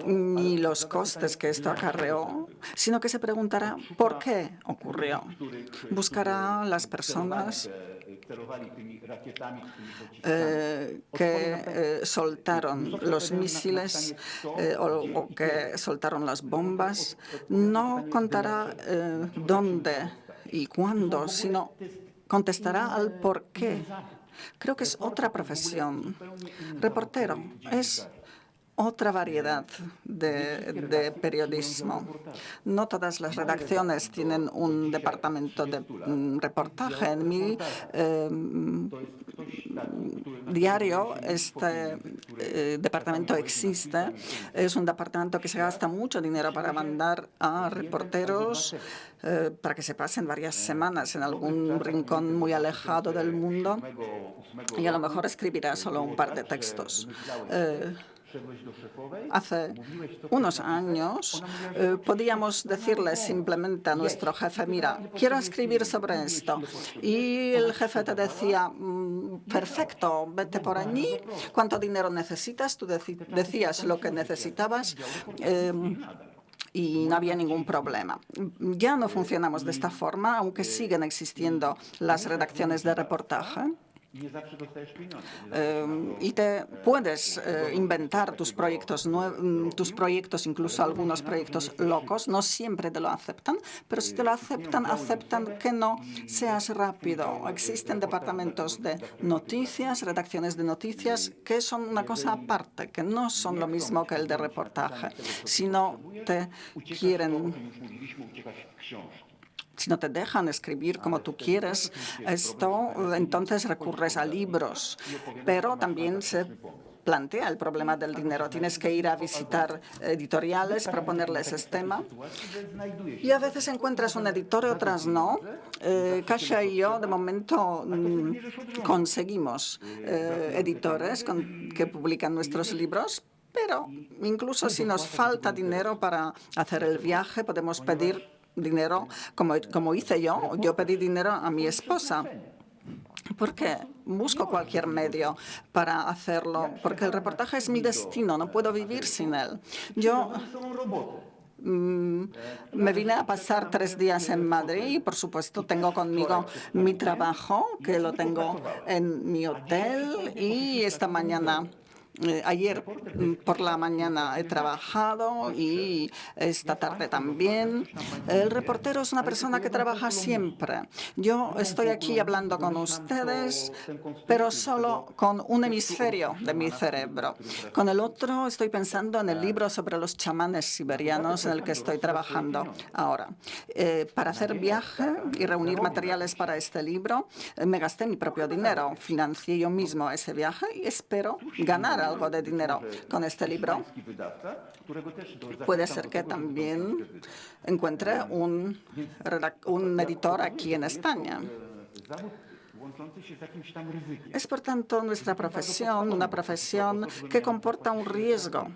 ni los costes que esto acarreó, sino que se preguntará por qué ocurrió. Buscará las personas que soltaron los misiles o que soltaron las bombas. No contará dónde y cuándo, sino contestará al por qué. Creo que es otra profesión. Reportero es otra variedad de periodismo. No todas las redacciones tienen un departamento de reportaje. En mi diario este departamento existe. Es un departamento que se gasta mucho dinero para mandar a reporteros para que se pasen varias semanas en algún rincón muy alejado del mundo y a lo mejor escribirá solo un par de textos. Hace unos años podíamos decirle simplemente a nuestro jefe, mira, quiero escribir sobre esto. Y el jefe te decía, perfecto, vete por allí, ¿cuánto dinero necesitas? Tú decías lo que necesitabas. Y no había ningún problema. Ya no funcionamos de esta forma, aunque siguen existiendo las redacciones de reportaje. Y te puedes inventar tus proyectos, incluso algunos proyectos locos. No siempre te lo aceptan, pero si te lo aceptan, aceptan que no seas rápido. Existen departamentos de noticias, redacciones de noticias, que son una cosa aparte, que no son lo mismo que el de reportaje. Si no te dejan escribir como tú quieres, entonces recurres a libros. Pero también se plantea el problema del dinero. Tienes que ir a visitar editoriales, proponerles este tema. Y a veces encuentras un editor y otras no. Kasia y yo, de momento, conseguimos editores que publican nuestros libros. Pero incluso si nos falta dinero para hacer el viaje, podemos pedir dinero, como hice yo. Yo pedí dinero a mi esposa. Porque busco cualquier medio para hacerlo, porque el reportaje es mi destino, no puedo vivir sin él. Yo me vine a pasar 3 días en Madrid y, por supuesto, tengo conmigo mi trabajo, que lo tengo en mi hotel, y esta mañana Ayer por la mañana he trabajado y esta tarde también. El reportero es una persona que trabaja siempre. Yo estoy aquí hablando con ustedes, pero solo con un hemisferio de mi cerebro. Con el otro estoy pensando en el libro sobre los chamanes siberianos en el que estoy trabajando ahora. Para hacer viaje y reunir materiales para este libro, me gasté mi propio dinero. Financié yo mismo ese viaje y espero ganar algo de dinero con este libro. Puede ser que también encuentre un editor aquí en España. Es, por tanto, nuestra profesión una profesión que comporta un riesgo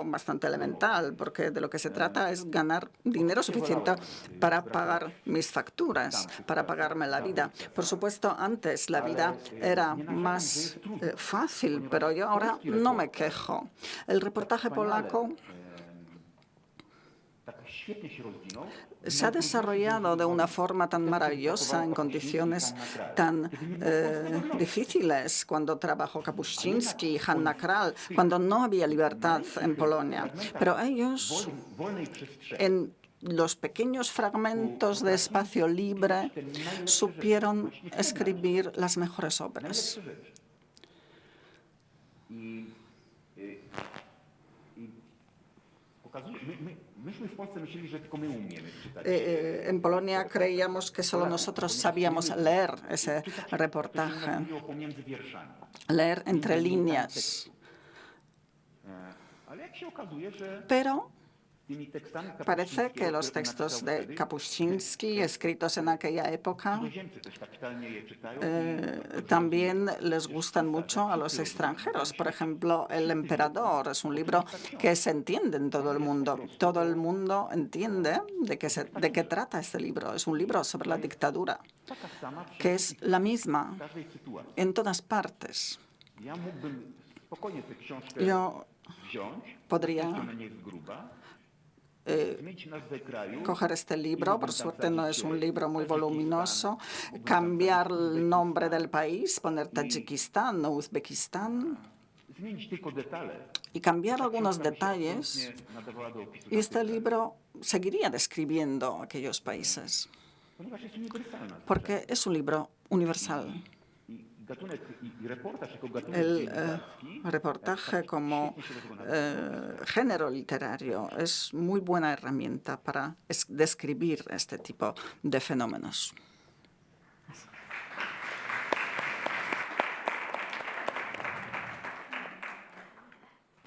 bastante elemental, porque de lo que se trata es ganar dinero suficiente para pagar mis facturas, para pagarme la vida. Por supuesto, antes la vida era más fácil, pero yo ahora no me quejo. El reportaje polaco se ha desarrollado de una forma tan maravillosa en condiciones tan difíciles, cuando trabajó Kapuscinski y Hanna Kral, cuando no había libertad en Polonia. Pero ellos, en los pequeños fragmentos de espacio libre, supieron escribir las mejores obras. En Polonia creíamos que solo nosotros sabíamos leer ese reportaje, leer entre líneas. Pero parece que los textos de Kapuscinski, escritos en aquella época, también les gustan mucho a los extranjeros. Por ejemplo, El emperador es un libro que se entiende en todo el mundo. Todo el mundo entiende de qué trata este libro. Es un libro sobre la dictadura, que es la misma en todas partes. Yo podría coger este libro, por suerte no es un libro muy voluminoso, cambiar el nombre del país, poner Tayikistán o Uzbekistán y cambiar algunos detalles, y este libro seguiría describiendo aquellos países, porque es un libro universal. El reportaje como género literario es muy buena herramienta para describir este tipo de fenómenos.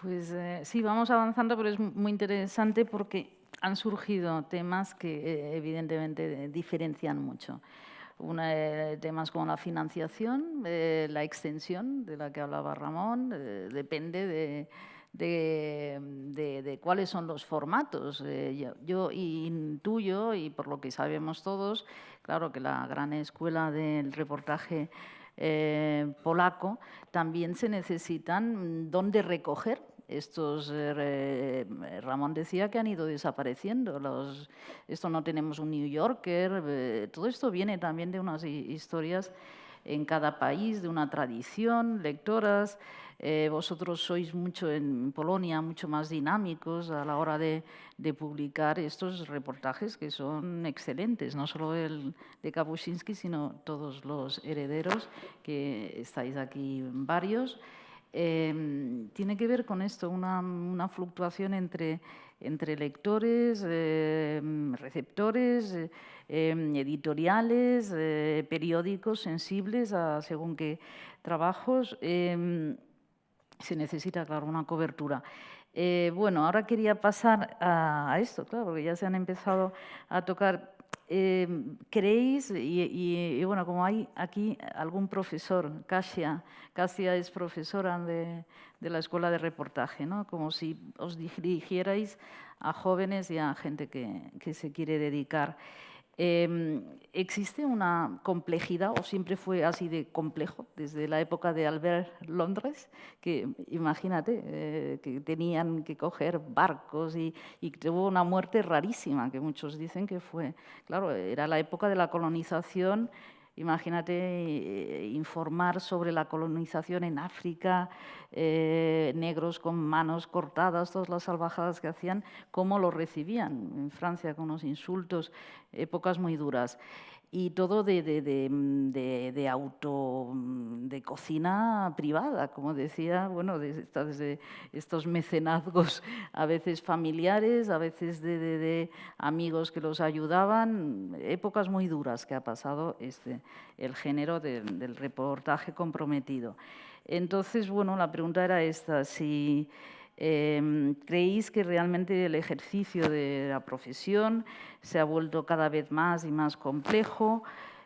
Pues sí, vamos avanzando, pero es muy interesante porque han surgido temas que evidentemente diferencian mucho. Temas como la financiación, la extensión de la que hablaba Ramón, depende de cuáles son los formatos. Yo intuyo, y por lo que sabemos todos, claro que la gran escuela del reportaje polaco también se necesitan dónde recoger. Ramón decía que han ido desapareciendo. Esto no tenemos un New Yorker. Todo esto viene también de unas historias en cada país, de una tradición, lectoras. Vosotros sois mucho en Polonia, mucho más dinámicos a la hora de publicar estos reportajes que son excelentes, no solo el de Kapuscinski, sino todos los herederos, que estáis aquí varios. Tiene que ver con esto, una fluctuación entre lectores, receptores, editoriales, periódicos sensibles a según qué trabajos. Se necesita, claro, una cobertura. Bueno, ahora quería pasar a esto, claro, porque ya se han empezado a tocar. ¿Creéis, y bueno, como hay aquí algún profesor, Kasia es profesora de la Escuela de Reportaje, ¿no? Como si os dirigierais a jóvenes y a gente que se quiere dedicar. ¿Existe una complejidad o siempre fue así de complejo desde la época de Albert Londres? Que imagínate que tenían que coger barcos y tuvo una muerte rarísima, que muchos dicen que fue, claro, era la época de la colonización. Imagínate informar sobre la colonización en África, negros con manos cortadas, todas las salvajadas que hacían, cómo lo recibían en Francia con los insultos, épocas muy duras. Y todo de cocina privada, como decía, bueno, desde estos mecenazgos a veces familiares, a veces de amigos que los ayudaban, épocas muy duras que ha pasado el género del reportaje comprometido. Entonces, bueno, la pregunta era esta, si ¿creéis que realmente el ejercicio de la profesión se ha vuelto cada vez más y más complejo?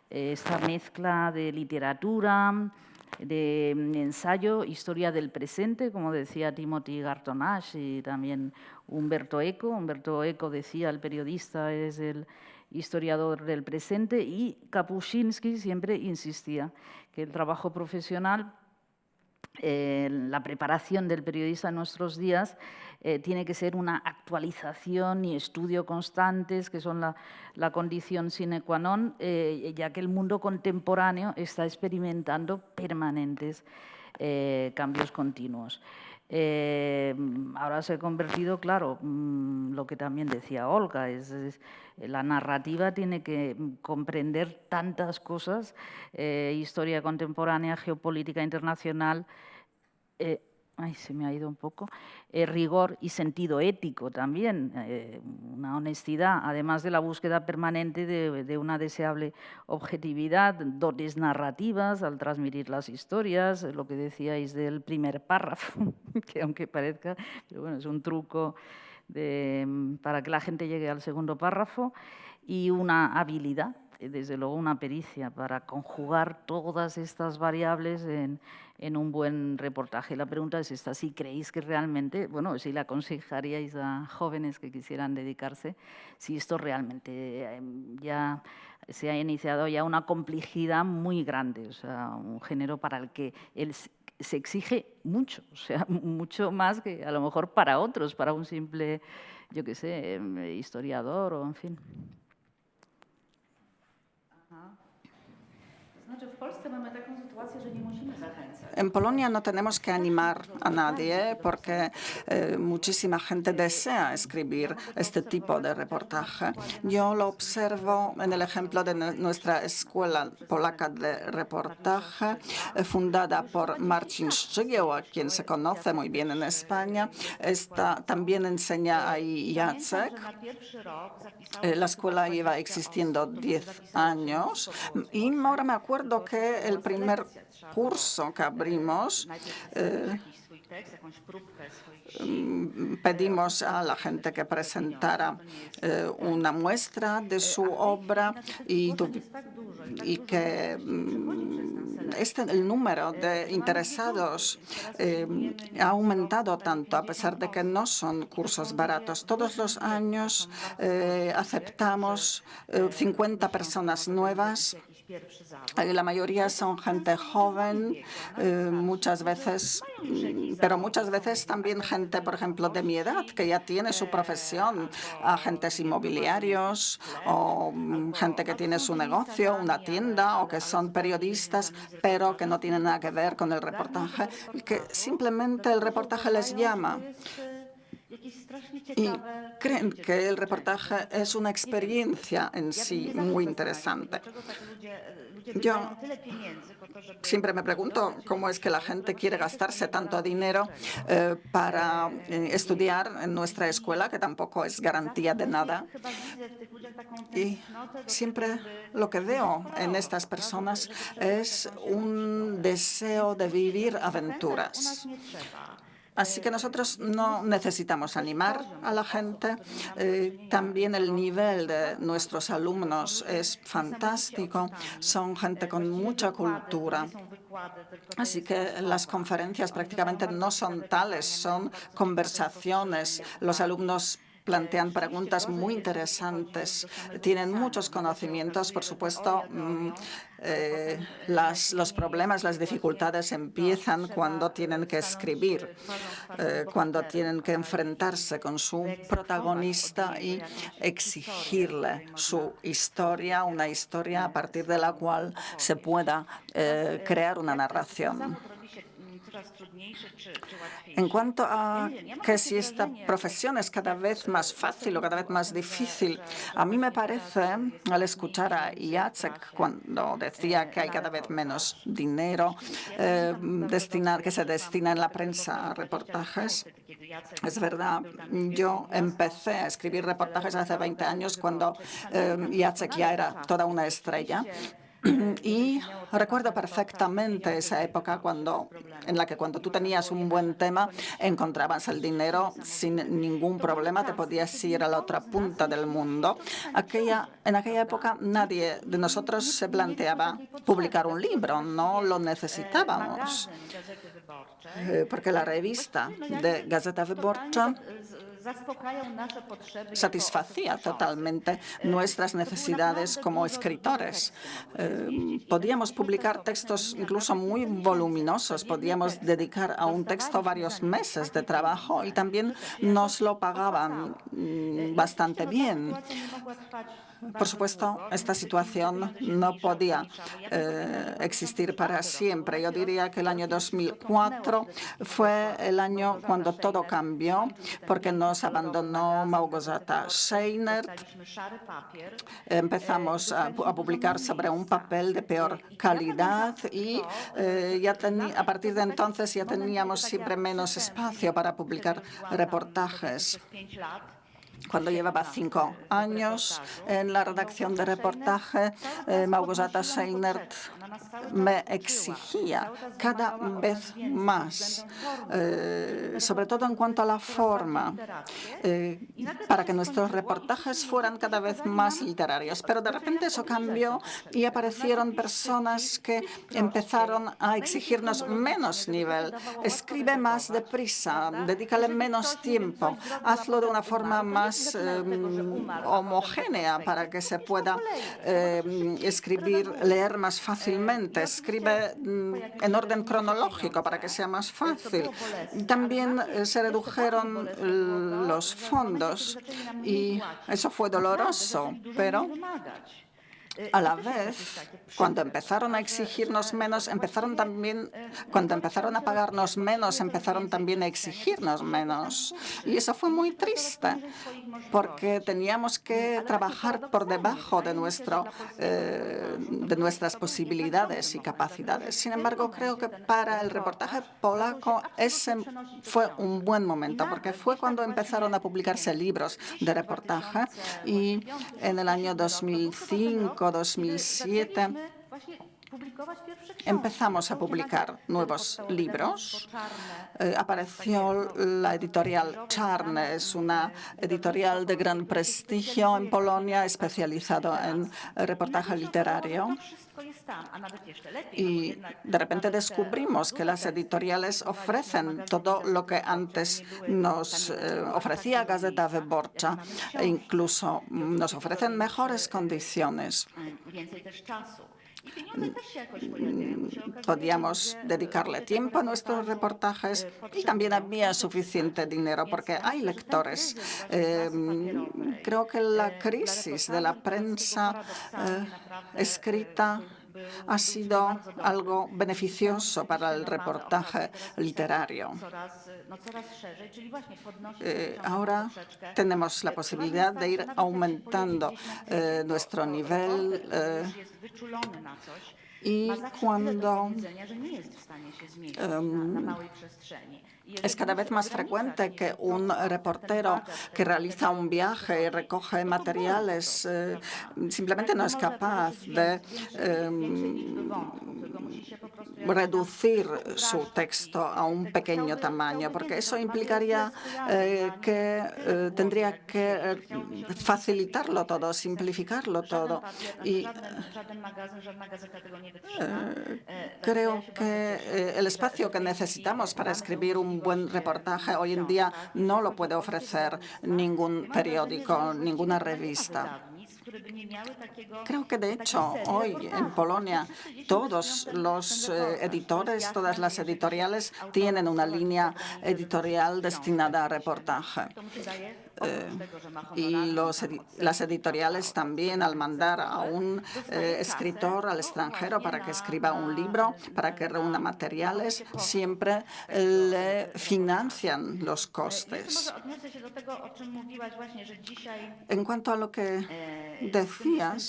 esta mezcla de literatura, de ensayo, historia del presente, como decía Timothy Garton Ash y también Umberto Eco. Umberto Eco decía, el periodista es el historiador del presente, y Kapuscinski siempre insistía que el trabajo profesional, la preparación del periodista en nuestros días tiene que ser una actualización y estudio constantes, que son la condición sine qua non, ya que el mundo contemporáneo está experimentando permanentes cambios continuos. Ahora se ha convertido, claro, lo que también decía Olga, la narrativa tiene que comprender tantas cosas, historia contemporánea, geopolítica internacional, se me ha ido un poco, rigor y sentido ético también, una honestidad, además de la búsqueda permanente de una deseable objetividad, dotes narrativas al transmitir las historias, lo que decíais del primer párrafo, que aunque parezca, pero bueno, es un truco para que la gente llegue al segundo párrafo, y una habilidad, desde luego una pericia para conjugar todas estas variables en un buen reportaje. La pregunta es esta: si creéis que realmente, bueno, si le aconsejaríais a jóvenes que quisieran dedicarse, si esto realmente ya se ha iniciado ya una complejidad muy grande, o sea, un género para el que se exige mucho, o sea, mucho más que a lo mejor para otros, para un simple, yo qué sé, historiador o en fin. En Polonia no tenemos que animar a nadie porque muchísima gente desea escribir este tipo de reportaje. Yo lo observo en el ejemplo de nuestra escuela polaca de reportaje, fundada por Marcin Szczygieł, a quien se conoce muy bien en España. También enseña ahí Jacek. La escuela lleva existiendo 10 años y ahora me acuerdo que el primer curso que abrimos pedimos a la gente que presentara una muestra de su obra y que el número de interesados ha aumentado tanto, a pesar de que no son cursos baratos. Todos los años aceptamos 50 personas nuevas. La mayoría son gente joven, pero muchas veces también gente, por ejemplo, de mi edad, que ya tiene su profesión, agentes inmobiliarios o gente que tiene su negocio, una tienda, o que son periodistas, pero que no tienen nada que ver con el reportaje, que simplemente el reportaje les llama y creen que el reportaje es una experiencia en sí muy interesante. Yo siempre me pregunto cómo es que la gente quiere gastarse tanto dinero para estudiar en nuestra escuela, que tampoco es garantía de nada. Y siempre lo que veo en estas personas es un deseo de vivir aventuras. Así que nosotros no necesitamos animar a la gente. También el nivel de nuestros alumnos es fantástico. Son gente con mucha cultura. Así que las conferencias prácticamente no son tales, son conversaciones. Los alumnos plantean preguntas muy interesantes, tienen muchos conocimientos. Por supuesto, los problemas, las dificultades empiezan cuando tienen que escribir, cuando tienen que enfrentarse con su protagonista y exigirle su historia, una historia a partir de la cual se pueda crear una narración. En cuanto a que si esta profesión es cada vez más fácil o cada vez más difícil, a mí me parece, al escuchar a Jacek cuando decía que hay cada vez menos dinero que se destina en la prensa a reportajes, es verdad. Yo empecé a escribir reportajes hace 20 años cuando Jacek ya era toda una estrella. Y recuerdo perfectamente esa época en la que cuando tú tenías un buen tema encontrabas el dinero sin ningún problema, te podías ir a la otra punta del mundo. En aquella época nadie de nosotros se planteaba publicar un libro, no lo necesitábamos, porque la revista de Gazeta Wyborcza satisfacía totalmente nuestras necesidades como escritores. Podíamos publicar textos incluso muy voluminosos, podíamos dedicar a un texto varios meses de trabajo y también nos lo pagaban bastante bien. Por supuesto, esta situación no podía existir para siempre. Yo diría que el año 2004 fue el año cuando todo cambió, porque nos abandonó Małgorzata Scheinert. Empezamos a publicar sobre un papel de peor calidad y a partir de entonces ya teníamos siempre menos espacio para publicar reportajes. Cuando llevaba 5 años en la redacción de reportaje, Małgorzata Scheinert me exigía cada vez más, sobre todo en cuanto a la forma, para que nuestros reportajes fueran cada vez más literarios. Pero de repente eso cambió y aparecieron personas que empezaron a exigirnos menos nivel. Escribe más deprisa, dedícale menos tiempo, hazlo de una forma más homogénea para que se pueda leer más fácilmente. Escribe en orden cronológico para que sea más fácil. También se redujeron los fondos y eso fue doloroso, pero a la vez, cuando empezaron a exigirnos menos, cuando empezaron a pagarnos menos, empezaron también a exigirnos menos. Y eso fue muy triste, porque teníamos que trabajar por debajo de nuestras posibilidades y capacidades. Sin embargo, creo que para el reportaje polaco ese fue un buen momento, porque fue cuando empezaron a publicarse libros de reportaje y en el año 2005, 2007, empezamos a publicar nuevos libros. Apareció la editorial Czarne, es una editorial de gran prestigio en Polonia, especializado en reportaje literario. Y de repente descubrimos que las editoriales ofrecen todo lo que antes nos ofrecía Gazeta Wyborcza e incluso nos ofrecen mejores condiciones. Podíamos dedicarle tiempo a nuestros reportajes y también había suficiente dinero porque hay lectores. Creo que la crisis de la prensa escrita ha sido algo beneficioso para el reportaje literario. Ahora tenemos la posibilidad de ir aumentando nuestro nivel y cuando es cada vez más frecuente que un reportero que realiza un viaje y recoge materiales simplemente no es capaz de reducir su texto a un pequeño tamaño, porque eso implicaría que tendría que facilitarlo todo, simplificarlo todo. Y creo que el espacio que necesitamos para escribir un buen reportaje hoy en día no lo puede ofrecer ningún periódico, ninguna revista. Creo que, de hecho, hoy en Polonia todos los editores, todas las editoriales tienen una línea editorial destinada a reportaje. Y las editoriales también, al mandar a un escritor al extranjero para que escriba un libro, para que reúna materiales, siempre le financian los costes. En cuanto a lo que decías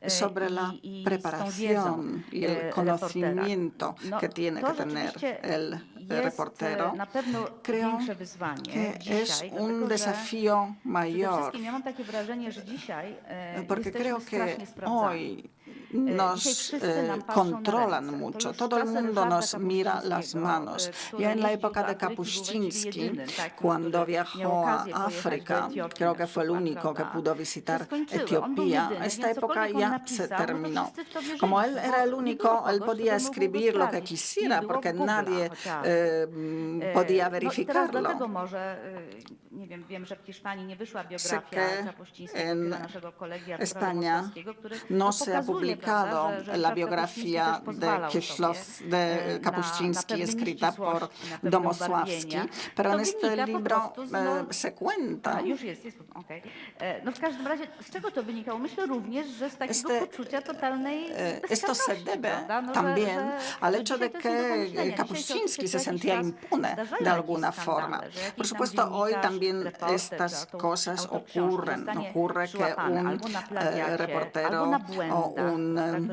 sobre la preparación y el conocimiento que tiene que tener el reportero, creo que es un desafío mayor, porque creo que hoy nos controlan mucho. Todo el mundo nos mira las manos. Ya en la época de Kapuscinski, cuando viajó a África, creo que fue el único que pudo visitar Etiopía, esta época ya se terminó. Como él era el único, él podía escribir lo que quisiera, porque nadie podía verificarlo. Sé que en España no se ha publicado la biografía de Kapuscinski escrita por Domosławski, pero en este libro se cuenta. Esto se debe también al hecho de que Kapuscinski se sentía impune de alguna forma. Por supuesto, hoy también estas cosas ocurren. Ocurre que un reportero o un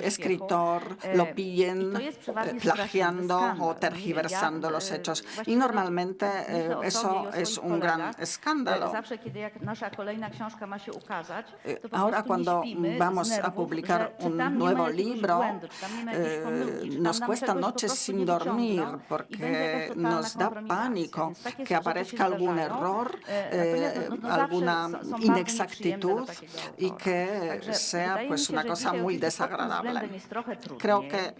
escritor lo pillen plagiando o tergiversando los hechos. Y normalmente eso es un gran escándalo. Ahora, cuando vamos a publicar un nuevo libro, nos cuesta noches sin dormir porque nos da pánico que aparezca algún error, alguna inexactitud y que sea pues una cosa muy desagradable. Creo que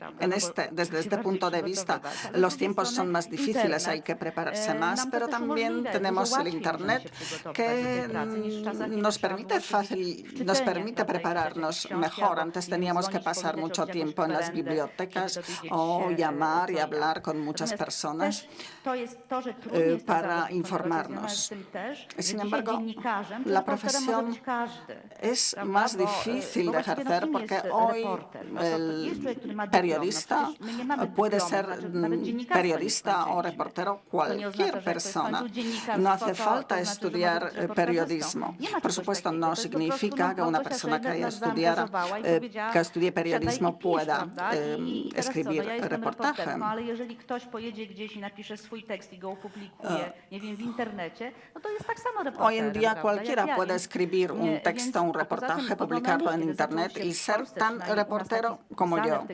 desde este punto de vista los tiempos son más difíciles, hay que prepararse más, pero también tenemos el Internet que nos permite prepararnos mejor. Antes teníamos que pasar mucho tiempo en las bibliotecas o llamar y hablar con muchas personas para informarnos. Sin embargo, la profesión es más difícil de ejercer porque hoy el periodista puede ser periodista o reportero cualquier persona. No hace falta estudiar periodismo. Por supuesto, no significa que una persona que estudie periodismo pueda escribir reportaje. Hoy en día cualquiera puede escribir un texto, un reportaje, publicarlo en Internet y ser tan reportero como yo.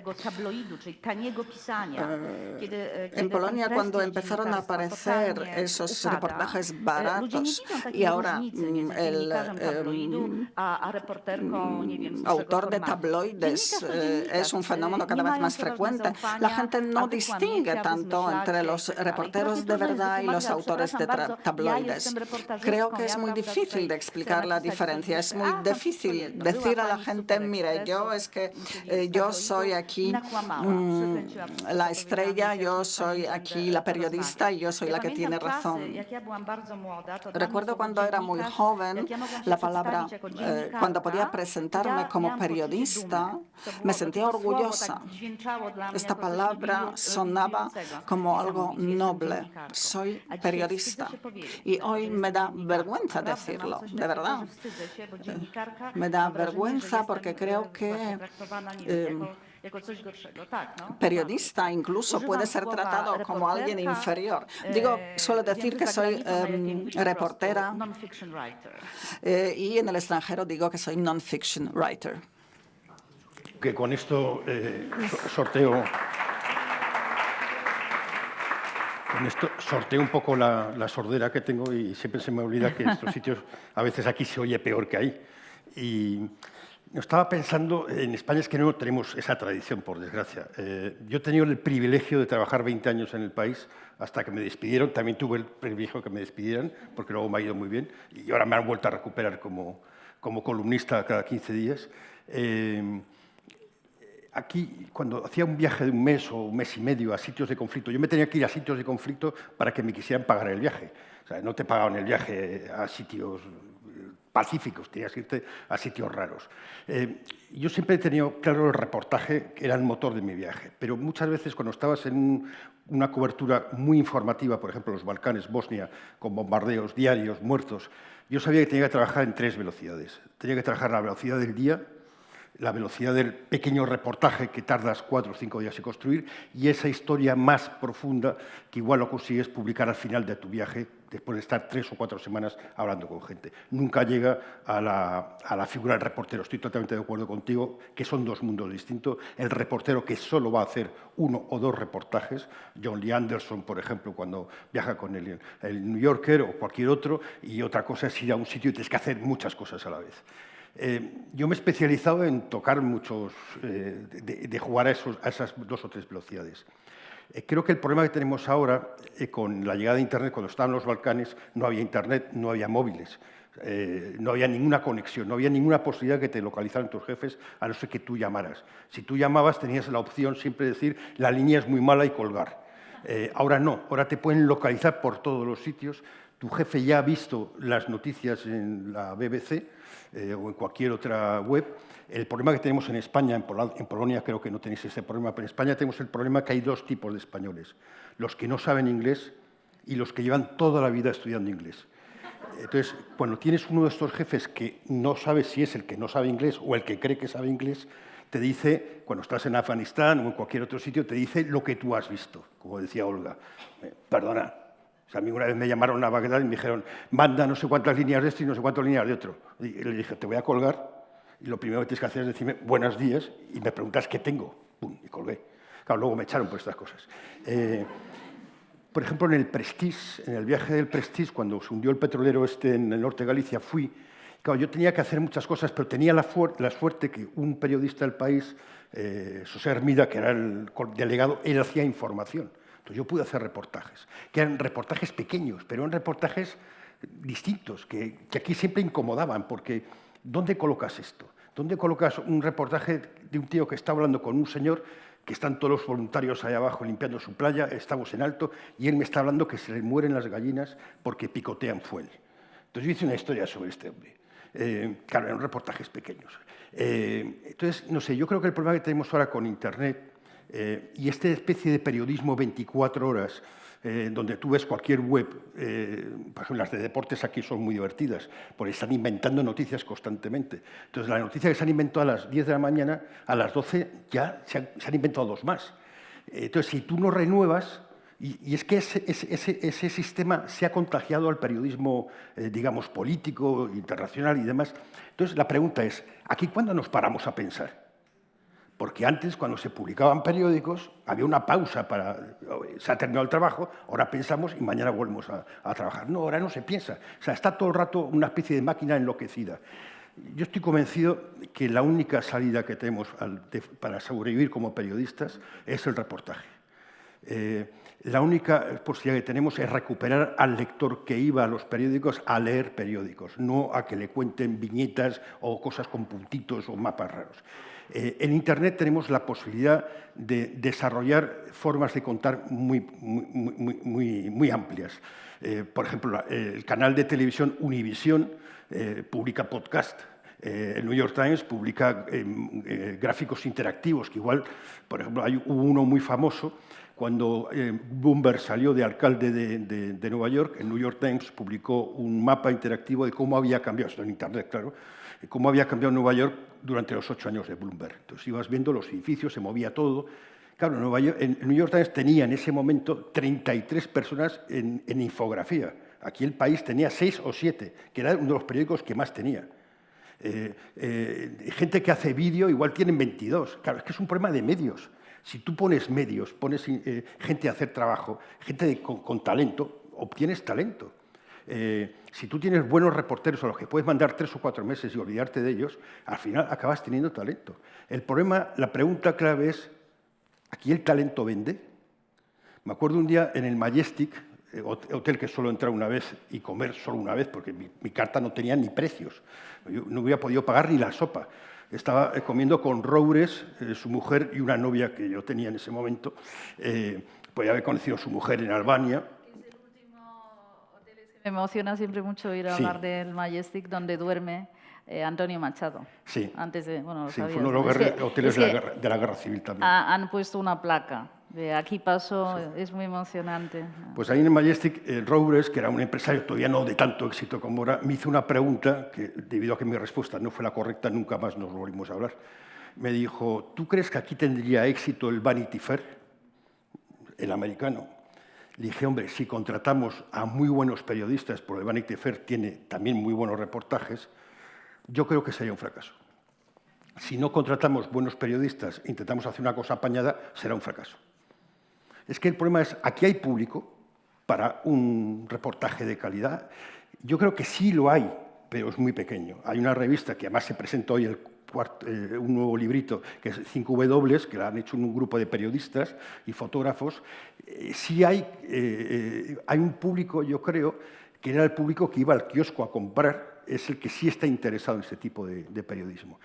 En Polonia, cuando empezaron a aparecer esos reportajes baratos y ahora el autor de tabloides es un fenómeno cada vez más frecuente, la gente no distingue tanto entre los reporteros de verdad y los autores de tabloides. Creo que es muy difícil de explicar la diferencia. Es muy difícil decir a la gente, mire, yo soy aquí la estrella, yo soy aquí la periodista y yo soy la que tiene razón. Recuerdo cuando era muy joven, la palabra, cuando podía presentarme como periodista, me sentía orgullosa. Esta palabra sonaba como algo noble. Soy periodista. Y hoy me da vergüenza decirlo, de verdad. Me da vergüenza porque creo que periodista incluso puede ser tratado como alguien inferior. Suelo decir que soy reportera y en el extranjero digo que soy non-fiction writer. Que con esto sorteo un poco la sordera que tengo y siempre se me olvida que en estos sitios a veces aquí se oye peor que ahí. Y estaba pensando, en España es que no tenemos esa tradición, por desgracia. Yo he tenido el privilegio de trabajar 20 años en el país hasta que me despidieron. También tuve el privilegio que me despidieran, porque luego me ha ido muy bien. Y ahora me han vuelto a recuperar como columnista cada 15 días. Aquí, cuando hacía un viaje de un mes o un mes y medio a sitios de conflicto, yo me tenía que ir a sitios de conflicto para que me quisieran pagar el viaje. O sea, no te pagaban el viaje a sitios pacíficos, tenías que irte a sitios raros. Yo siempre he tenido claro el reportaje, que era el motor de mi viaje, pero muchas veces cuando estabas en una cobertura muy informativa, por ejemplo, los Balcanes, Bosnia, con bombardeos diarios, muertos, yo sabía que tenía que trabajar en 3 velocidades. Tenía que trabajar a la velocidad del día, la velocidad del pequeño reportaje que tardas 4 o 5 días en construir y esa historia más profunda que igual lo consigues publicar al final de tu viaje después de estar 3 o 4 semanas hablando con gente. Nunca llega a la figura del reportero. Estoy totalmente de acuerdo contigo que son dos mundos distintos. El reportero que solo va a hacer 1 o 2 reportajes, John Lee Anderson, por ejemplo, cuando viaja con el New Yorker o cualquier otro, y otra cosa es ir a un sitio y tienes que hacer muchas cosas a la vez. Yo me he especializado en tocar muchos, de jugar a esas 2 o 3 velocidades. Creo que el problema que tenemos ahora con la llegada de Internet, cuando estaban los Balcanes, no había Internet, no había móviles, no había ninguna conexión, no había ninguna posibilidad que te localizaran tus jefes, a no ser que tú llamaras. Si tú llamabas, tenías la opción siempre de decir, la línea es muy mala y colgar. Ahora no, ahora te pueden localizar por todos los sitios. Tu jefe ya ha visto las noticias en la BBC o en cualquier otra web. El problema que tenemos en España, en Polonia creo que no tenéis ese problema, pero en España tenemos el problema que hay 2 tipos de españoles. Los que no saben inglés y los que llevan toda la vida estudiando inglés. Entonces, cuando tienes uno de estos jefes que no sabes si es el que no sabe inglés o el que cree que sabe inglés, te dice, cuando estás en Afganistán o en cualquier otro sitio, te dice lo que tú has visto, como decía Olga. Perdona. O sea, a mí una vez me llamaron a Bagdad y me dijeron, manda no sé cuántas líneas de esto y no sé cuántas líneas de otro. Y le dije, te voy a colgar y lo primero que tienes que hacer es decirme buenos días y me preguntas qué tengo. Pum, y colgué. Claro, luego me echaron por estas cosas. Por ejemplo, en el Prestige, en el viaje del Prestige, cuando se hundió el petrolero en el norte de Galicia, fui. Claro, yo tenía que hacer muchas cosas, pero tenía la suerte que un periodista del país, José Hermida, que era el delegado, él hacía información. Entonces yo pude hacer reportajes, que eran reportajes pequeños, pero eran reportajes distintos, que aquí siempre incomodaban, porque ¿dónde colocas esto? ¿Dónde colocas un reportaje de un tío que está hablando con un señor, que están todos los voluntarios ahí abajo limpiando su playa, estamos en alto, y él me está hablando que se le mueren las gallinas porque picotean fuel? Entonces yo hice una historia sobre este hombre. Claro, eran reportajes pequeños. Entonces, no sé, yo creo que el problema que tenemos ahora con Internet y esta especie de periodismo 24 horas, donde tú ves cualquier web, por ejemplo, las de deportes aquí son muy divertidas, porque están inventando noticias constantemente. Entonces, la noticia que se han inventado a las 10 de la mañana, a las 12 ya se han inventado 2 más. Entonces, si tú no renuevas, y es que ese sistema se ha contagiado al periodismo, digamos, político, internacional y demás. Entonces, la pregunta es, ¿aquí cuándo nos paramos a pensar? Porque antes, cuando se publicaban periódicos, había una pausa para... Se ha terminado el trabajo, ahora pensamos y mañana volvemos a trabajar. No, ahora no se piensa. O sea, está todo el rato una especie de máquina enloquecida. Yo estoy convencido que la única salida que tenemos para sobrevivir como periodistas es el reportaje. La única posibilidad que tenemos es recuperar al lector que iba a los periódicos a leer periódicos, no a que le cuenten viñetas o cosas con puntitos o mapas raros. En Internet tenemos la posibilidad de desarrollar formas de contar muy amplias. Por ejemplo, el canal de televisión Univisión publica podcast. El New York Times publica gráficos interactivos, que igual, por ejemplo, hubo uno muy famoso. Cuando Bloomberg salió de alcalde de Nueva York, el New York Times publicó un mapa interactivo de cómo había cambiado, esto en Internet, claro, cómo había cambiado Nueva York durante los 8 años de Bloomberg. Entonces ibas viendo los edificios, se movía todo. Claro, el New York Times tenía en ese momento 33 personas en infografía. Aquí el país tenía 6 o 7, que era uno de los periódicos que más tenía. Gente que hace vídeo igual tienen 22. Claro, es que es un problema de medios. Si tú pones medios, pones gente a hacer trabajo, gente con talento, obtienes talento. Si tú tienes buenos reporteros a los que puedes mandar 3 o 4 meses y olvidarte de ellos, al final acabas teniendo talento. El problema, la pregunta clave es, ¿aquí el talento vende? Me acuerdo un día en el Majestic, hotel que solo entraba una vez y comer solo una vez, porque mi carta no tenía ni precios. Yo no hubiera podido pagar ni la sopa. Estaba comiendo con Roures, su mujer, y una novia que yo tenía en ese momento. Podía haber conocido a su mujer en Albania. Es el último hotel que me emociona siempre mucho ir a hablar del Majestic, donde duerme Antonio Machado. Sí. Antes de, bueno, lo sí, sabías, fue uno de los hoteles de la Guerra Civil también. Han puesto una placa De aquí paso, es muy emocionante. Pues ahí en el Majestic, Roures, que era un empresario todavía no de tanto éxito como ahora, me hizo una pregunta que, debido a que mi respuesta no fue la correcta, nunca más nos volvimos a hablar. Me dijo, ¿tú crees que aquí tendría éxito el Vanity Fair, el americano? Le dije, hombre, si contratamos a muy buenos periodistas, porque el Vanity Fair tiene también muy buenos reportajes, yo creo que sería un fracaso. Si no contratamos buenos periodistas, intentamos hacer una cosa apañada, será un fracaso. Es que el problema es, aquí hay público para un reportaje de calidad. Yo creo que sí lo hay, pero es muy pequeño. Hay una revista que además se presenta hoy un nuevo librito, que es 5W, que lo han hecho un grupo de periodistas y fotógrafos. Sí hay un público, yo creo, que era el público que iba al kiosco a comprar, es el que sí está interesado en este tipo de periodismo.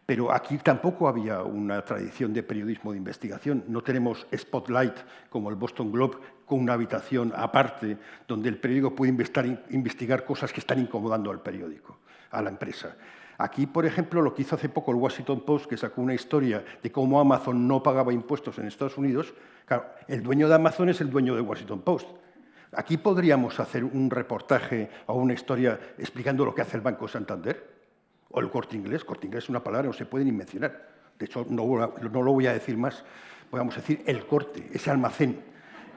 Pero aquí tampoco había una tradición de periodismo de investigación. No tenemos Spotlight como el Boston Globe con una habitación aparte donde el periódico puede investigar cosas que están incomodando al periódico, a la empresa. Aquí, por ejemplo, lo que hizo hace poco el Washington Post, que sacó una historia de cómo Amazon no pagaba impuestos en Estados Unidos. Claro, el dueño de Amazon es el dueño de Washington Post. Aquí podríamos hacer un reportaje o una historia explicando lo que hace el Banco Santander. O el Corte Inglés. Corte Inglés es una palabra que no se puede ni mencionar. De hecho, no lo voy a decir más. Podemos decir el Corte, ese almacén.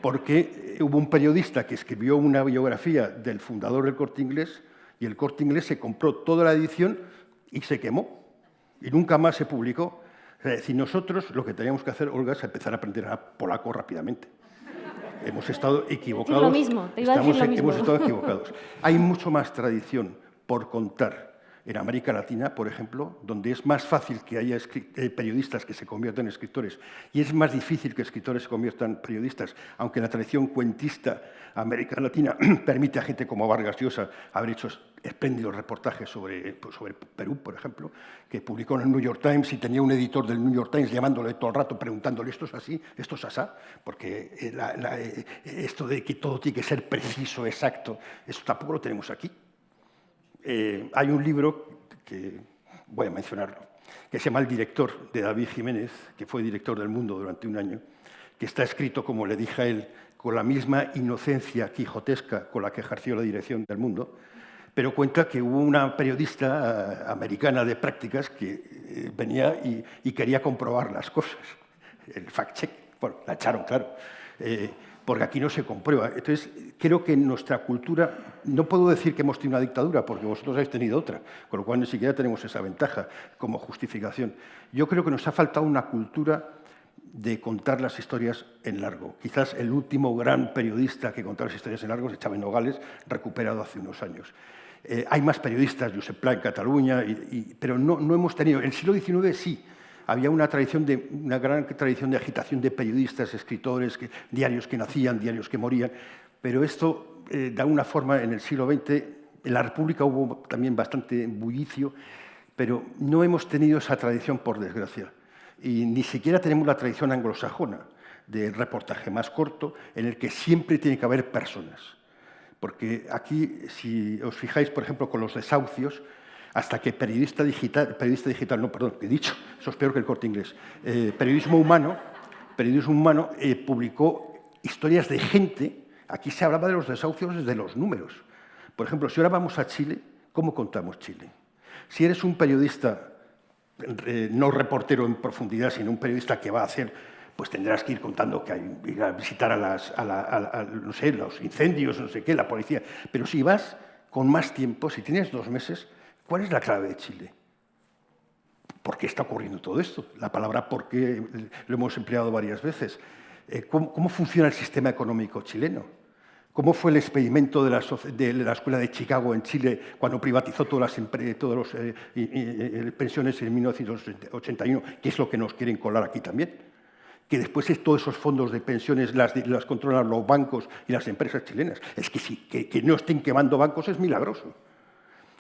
Porque hubo un periodista que escribió una biografía del fundador del Corte Inglés y el Corte Inglés se compró toda la edición y se quemó. Y nunca más se publicó. Es decir, nosotros lo que teníamos que hacer, Olga, es empezar a aprender polaco rápidamente. Hemos estado equivocados. Lo mismo, te iba a decir lo mismo. Hemos estado equivocados. Hay mucho más tradición por contar en América Latina, por ejemplo, donde es más fácil que haya periodistas que se conviertan en escritores y es más difícil que escritores se conviertan en periodistas, aunque la tradición cuentista América Latina permite a gente como Vargas Llosa haber hecho espléndidos reportajes sobre Perú, por ejemplo, que publicó en el New York Times y tenía un editor del New York Times llamándole todo el rato, preguntándole esto es así, esto es asá, porque esto de que todo tiene que ser preciso, exacto, eso tampoco lo tenemos aquí. Hay un libro que voy a mencionarlo, que se llama El director, de David Jiménez, que fue director del Mundo durante un año, que está escrito, como le dije a él, con la misma inocencia quijotesca con la que ejerció la dirección del Mundo, pero cuenta que hubo una periodista americana de prácticas que venía y quería comprobar las cosas. El fact-check, bueno, la echaron, claro. Porque aquí no se comprueba. Entonces, creo que en nuestra cultura, no puedo decir que hemos tenido una dictadura, porque vosotros habéis tenido otra, con lo cual ni siquiera tenemos esa ventaja como justificación. Yo creo que nos ha faltado una cultura de contar las historias en largo. Quizás el último gran periodista que contaba las historias en largo es Chávez Nogales, recuperado hace unos años. Hay más periodistas, Josep Pla en Cataluña, pero no hemos tenido. En el siglo XIX sí. Había una gran tradición de agitación de periodistas, escritores, diarios que nacían, diarios que morían, pero esto, de alguna forma, en el siglo XX, en la República hubo también bastante bullicio, pero no hemos tenido esa tradición, por desgracia. Y ni siquiera tenemos la tradición anglosajona del reportaje más corto, en el que siempre tiene que haber personas. Porque aquí, si os fijáis, por ejemplo, con los desahucios, hasta que periodista digital, no, perdón, he dicho, eso es peor que el Corte Inglés, periodismo humano publicó historias de gente. Aquí se hablaba de los desahucios desde los números. Por ejemplo, si ahora vamos a Chile, ¿cómo contamos Chile? Si eres un periodista, no reportero en profundidad, sino un periodista que va a hacer, pues tendrás que ir contando que ir a visitar no sé, los incendios, no sé qué, la policía. Pero si vas con más tiempo, si tienes 2 meses, ¿cuál es la clave de Chile? ¿Por qué está ocurriendo todo esto? La palabra ¿por qué? Lo hemos empleado varias veces. ¿Cómo funciona el sistema económico chileno? ¿Cómo fue el experimento de la Escuela de Chicago en Chile cuando privatizó todas las pensiones en 1981? Que es lo que nos quieren colar aquí también. Que después todos esos fondos de pensiones las controlan los bancos y las empresas chilenas. Es que sí, que no estén quemando bancos es milagroso.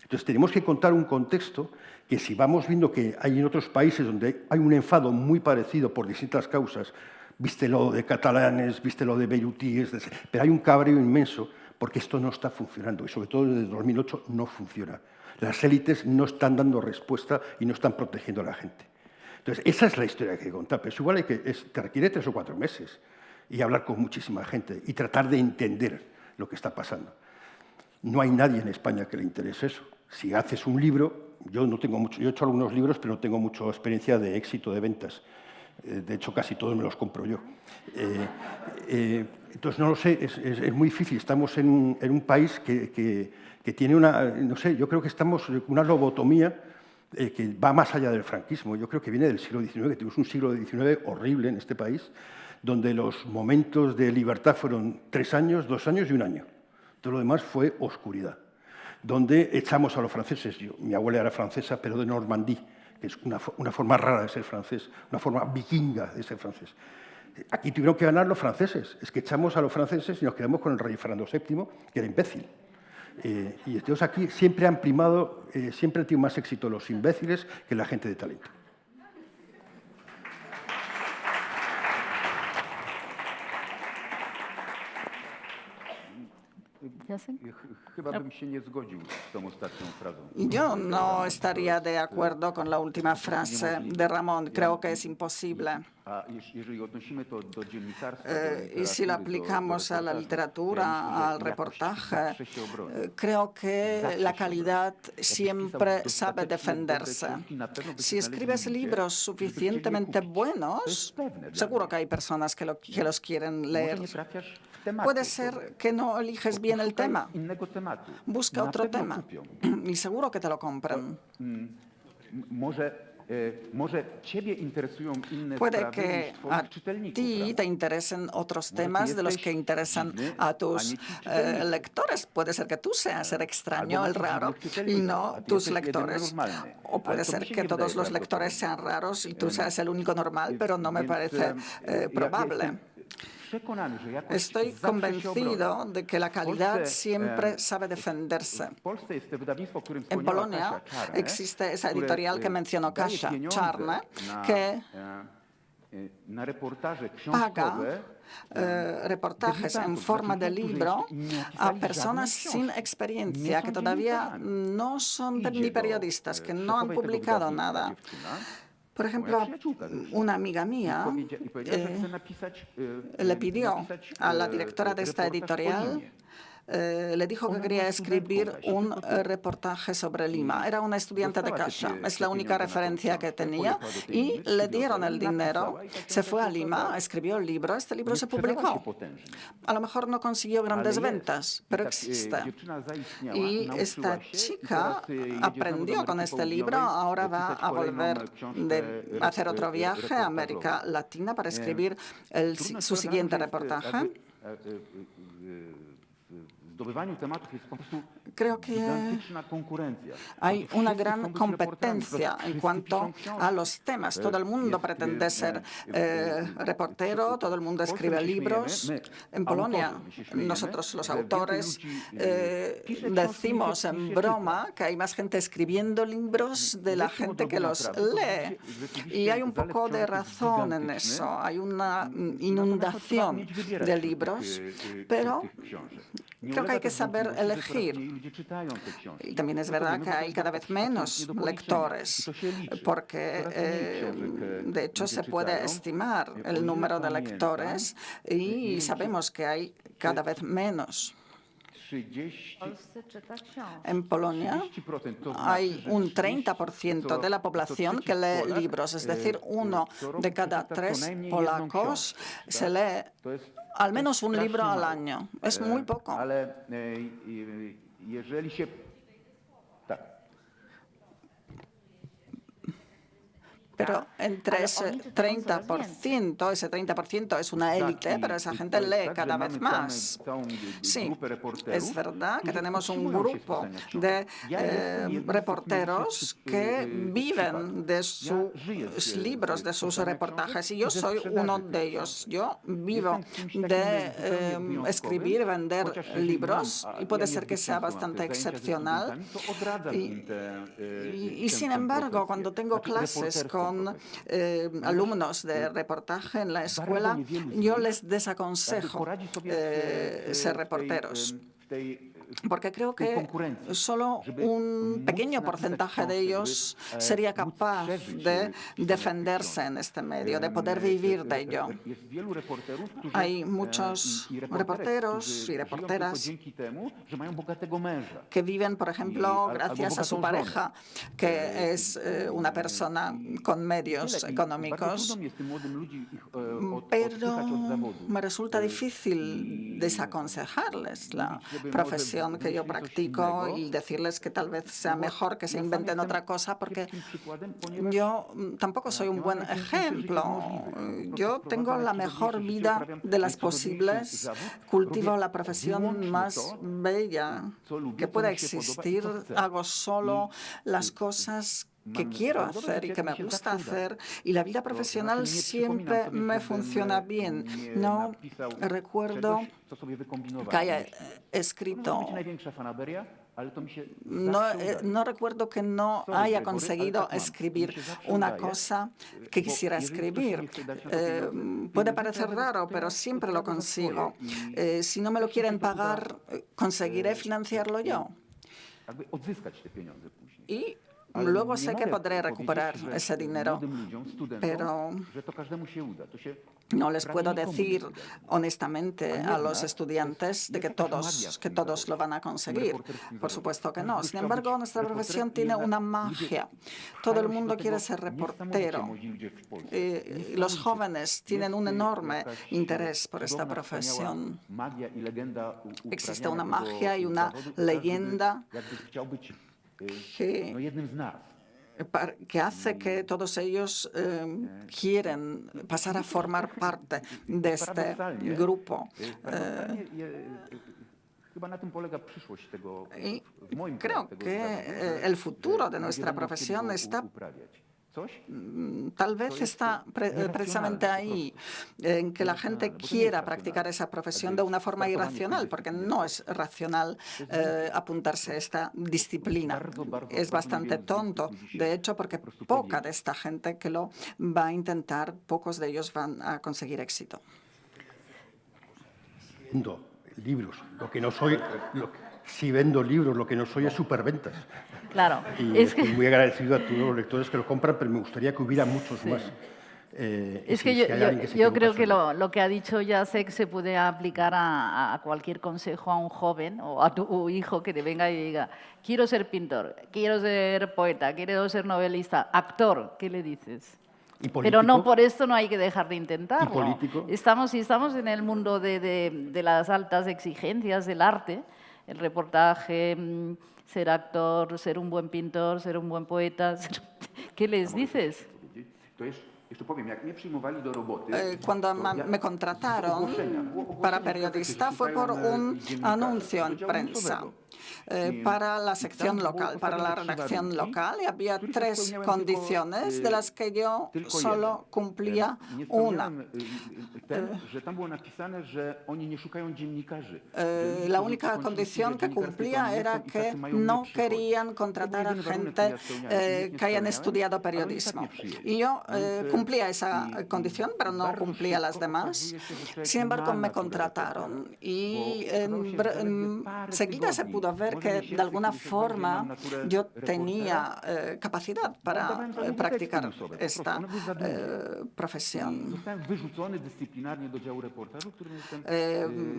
Entonces, tenemos que contar un contexto que si vamos viendo que hay en otros países donde hay un enfado muy parecido por distintas causas, viste lo de catalanes, viste lo de beirutíes, pero hay un cabreo inmenso porque esto no está funcionando y sobre todo desde 2008 no funciona. Las élites no están dando respuesta y no están protegiendo a la gente. Entonces, esa es la historia que hay que contar, pero es igual te requiere 3 o 4 meses. y hablar con muchísima gente y tratar de entender lo que está pasando. No hay nadie en España que le interese eso. Si haces un libro, yo he hecho algunos libros, pero no tengo mucha experiencia de éxito de ventas. De hecho, casi todos me los compro yo. Entonces, no lo sé, es muy difícil. Estamos en un país que tiene no sé, yo creo que estamos en una lobotomía que va más allá del franquismo. Yo creo que viene del siglo XIX, que tuvimos un siglo XIX horrible en este país, donde los momentos de libertad fueron 3 años, 2 años y 1 año. Todo lo demás fue oscuridad, donde echamos a los franceses. Mi abuela era francesa, pero de Normandía, que es una forma rara de ser francés, una forma vikinga de ser francés. Aquí tuvieron que ganar los franceses. Es que echamos a los franceses y nos quedamos con el rey Fernando VII, que era imbécil. Y entonces aquí siempre han primado, siempre han tenido más éxito los imbéciles que la gente de talento. Yo no estaría de acuerdo con la última frase de Ramón. Creo que es imposible. Y si lo aplicamos a la literatura, al reportaje, creo que la calidad siempre sabe defenderse. Si escribes libros suficientemente buenos, seguro que hay personas que los quieren leer. Puede ser que no eliges bien el tema. Busca otro tema y seguro que te lo compran. Puede que a ti te interesen otros temas de los que interesan a tus lectores. Puede ser que tú seas el extraño, el raro, y no tus lectores. O puede ser que todos los lectores sean raros y tú seas el único normal, pero no me parece probable. Estoy convencido de que la calidad siempre sabe defenderse. En Polonia existe esa editorial que mencionó Kasia Czarne, que paga reportajes en forma de libro a personas sin experiencia, que todavía no son ni periodistas, que no han publicado nada. Por ejemplo, una amiga mía le pidió a la directora de esta editorial, le dijo que quería escribir un reportaje sobre Lima. Era una estudiante de Kasia, es la única referencia que tenía, y le dieron el dinero. Se fue a Lima, escribió el libro, este libro se publicó. A lo mejor no consiguió grandes ventas, pero existe. Y esta chica aprendió con este libro, ahora va a volver a hacer otro viaje a América Latina para escribir su siguiente reportaje. Creo que hay una gran competencia en cuanto a los temas. Todo el mundo pretende ser reportero, todo el mundo escribe libros. En Polonia, nosotros los autores decimos en broma que hay más gente escribiendo libros de la gente que los lee. Y hay un poco de razón en eso. Hay una inundación de libros, pero creo que hay que saber elegir. Y también es verdad que hay cada vez menos lectores, porque de hecho se puede estimar el número de lectores y sabemos que hay cada vez menos. En Polonia hay un 30% de la población que lee libros, es decir, 1 de cada 3 polacos se lee al menos un libro al año. Es muy poco. Pero entre ese 30% es una élite, pero esa gente lee cada vez más. Sí, es verdad que tenemos un grupo de reporteros que viven de sus libros, de sus reportajes, y yo soy uno de ellos. Yo vivo de escribir, vender libros, y puede ser que sea bastante excepcional. Y sin embargo, cuando tengo clases con alumnos de reportaje en la escuela, yo les desaconsejo ser reporteros. porque creo que solo un pequeño porcentaje de ellos sería capaz de defenderse en este medio, de poder vivir de ello. Hay muchos reporteros y reporteras que viven, por ejemplo, gracias a su pareja, que es una persona con medios económicos, pero me resulta difícil desaconsejarles la profesión que yo practico y decirles que tal vez sea mejor que se inventen otra cosa, porque yo tampoco soy un buen ejemplo. Yo tengo la mejor vida de las posibles, cultivo la profesión más bella que pueda existir, hago solo las cosas que quiero hacer y que me gusta hacer, y la vida profesional siempre me funciona bien. No recuerdo que haya escrito, no recuerdo que no haya conseguido escribir una cosa que quisiera escribir. Puede parecer raro, pero siempre lo consigo. Si no me lo quieren pagar, conseguiré financiarlo yo. Y luego sé que podré recuperar ese dinero, pero no les puedo decir honestamente a los estudiantes de que todos lo van a conseguir. Por supuesto que no. Sin embargo, nuestra profesión tiene una magia. Todo el mundo quiere ser reportero. Los jóvenes tienen un enorme interés por esta profesión. Existe una magia y una leyenda que hace que todos ellos quieren pasar a formar parte de este grupo. Y creo que el futuro de nuestra profesión está tal vez está precisamente ahí, en que la gente quiera practicar esa profesión de una forma irracional, porque no es racional apuntarse a esta disciplina. Es bastante tonto, de hecho, porque poca de esta gente que lo va a intentar, pocos de ellos van a conseguir éxito. Vendo libros, lo que no soy, si vendo libros, lo que no soy es superventas. Claro. Y estoy muy agradecido a todos los lectores que lo compran, pero me gustaría que hubiera muchos más. Es que yo creo que lo que ha dicho Jacek se puede aplicar a cualquier consejo a un joven o a tu hijo que te venga y diga, quiero ser pintor, quiero ser poeta, quiero ser novelista, actor, ¿qué le dices? Pero no, por esto no hay que dejar de intentarlo. ¿Y político? Estamos en el mundo de las altas exigencias del arte, el reportaje, ser actor, ser un buen pintor, ser un buen poeta. ¿Qué les dices? Cuando me contrataron para periodista fue por un anuncio en prensa para la sección local, para la redacción local, y había 3 condiciones de las que yo solo cumplía una. La única condición que cumplía era que no querían contratar a gente que hayan estudiado periodismo. Y yo cumplía esa condición, pero no cumplía las demás. Sin embargo, me contrataron y enseguida se pudo ver que de alguna forma yo tenía capacidad para practicar esta profesión.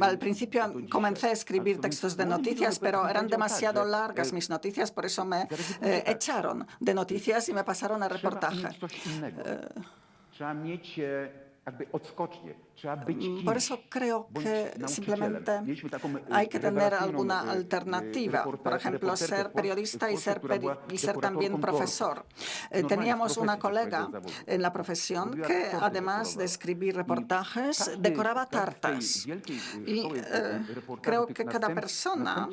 Al principio comencé a escribir textos de noticias, pero eran demasiado largas mis noticias, por eso me echaron de noticias y me pasaron a reportaje. Por eso creo que simplemente hay que tener alguna alternativa. Por ejemplo, ser periodista y ser también profesor. Teníamos una colega en la profesión que, además de escribir reportajes, decoraba tartas. Y creo que cada persona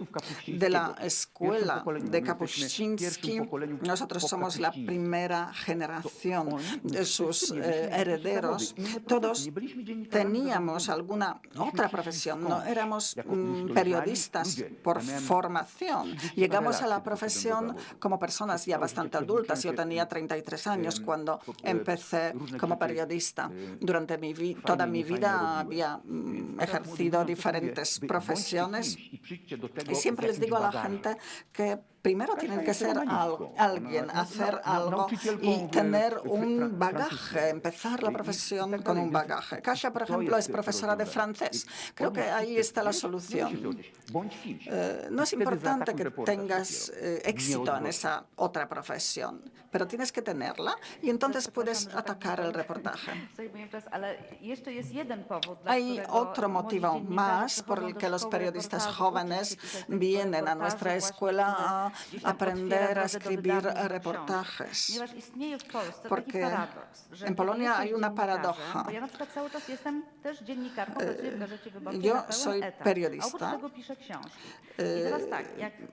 de la escuela de Kapuscinski, nosotros somos la primera generación de sus herederos, todos teníamos alguna otra profesión, no éramos periodistas por formación. Llegamos a la profesión como personas ya bastante adultas. Yo tenía 33 años cuando empecé como periodista. Durante toda mi vida había ejercido diferentes profesiones y siempre les digo a la gente que primero tienen que ser alguien, hacer algo y tener un bagaje, empezar la profesión con un bagaje. Kasia, por ejemplo, es profesora de francés. Creo que ahí está la solución. No es importante que tengas éxito en esa otra profesión, pero tienes que tenerla y entonces puedes atacar el reportaje. Hay otro motivo más por el que los periodistas jóvenes vienen a nuestra escuela a aprender a escribir reportajes, porque en Polonia hay una paradoja. Yo soy periodista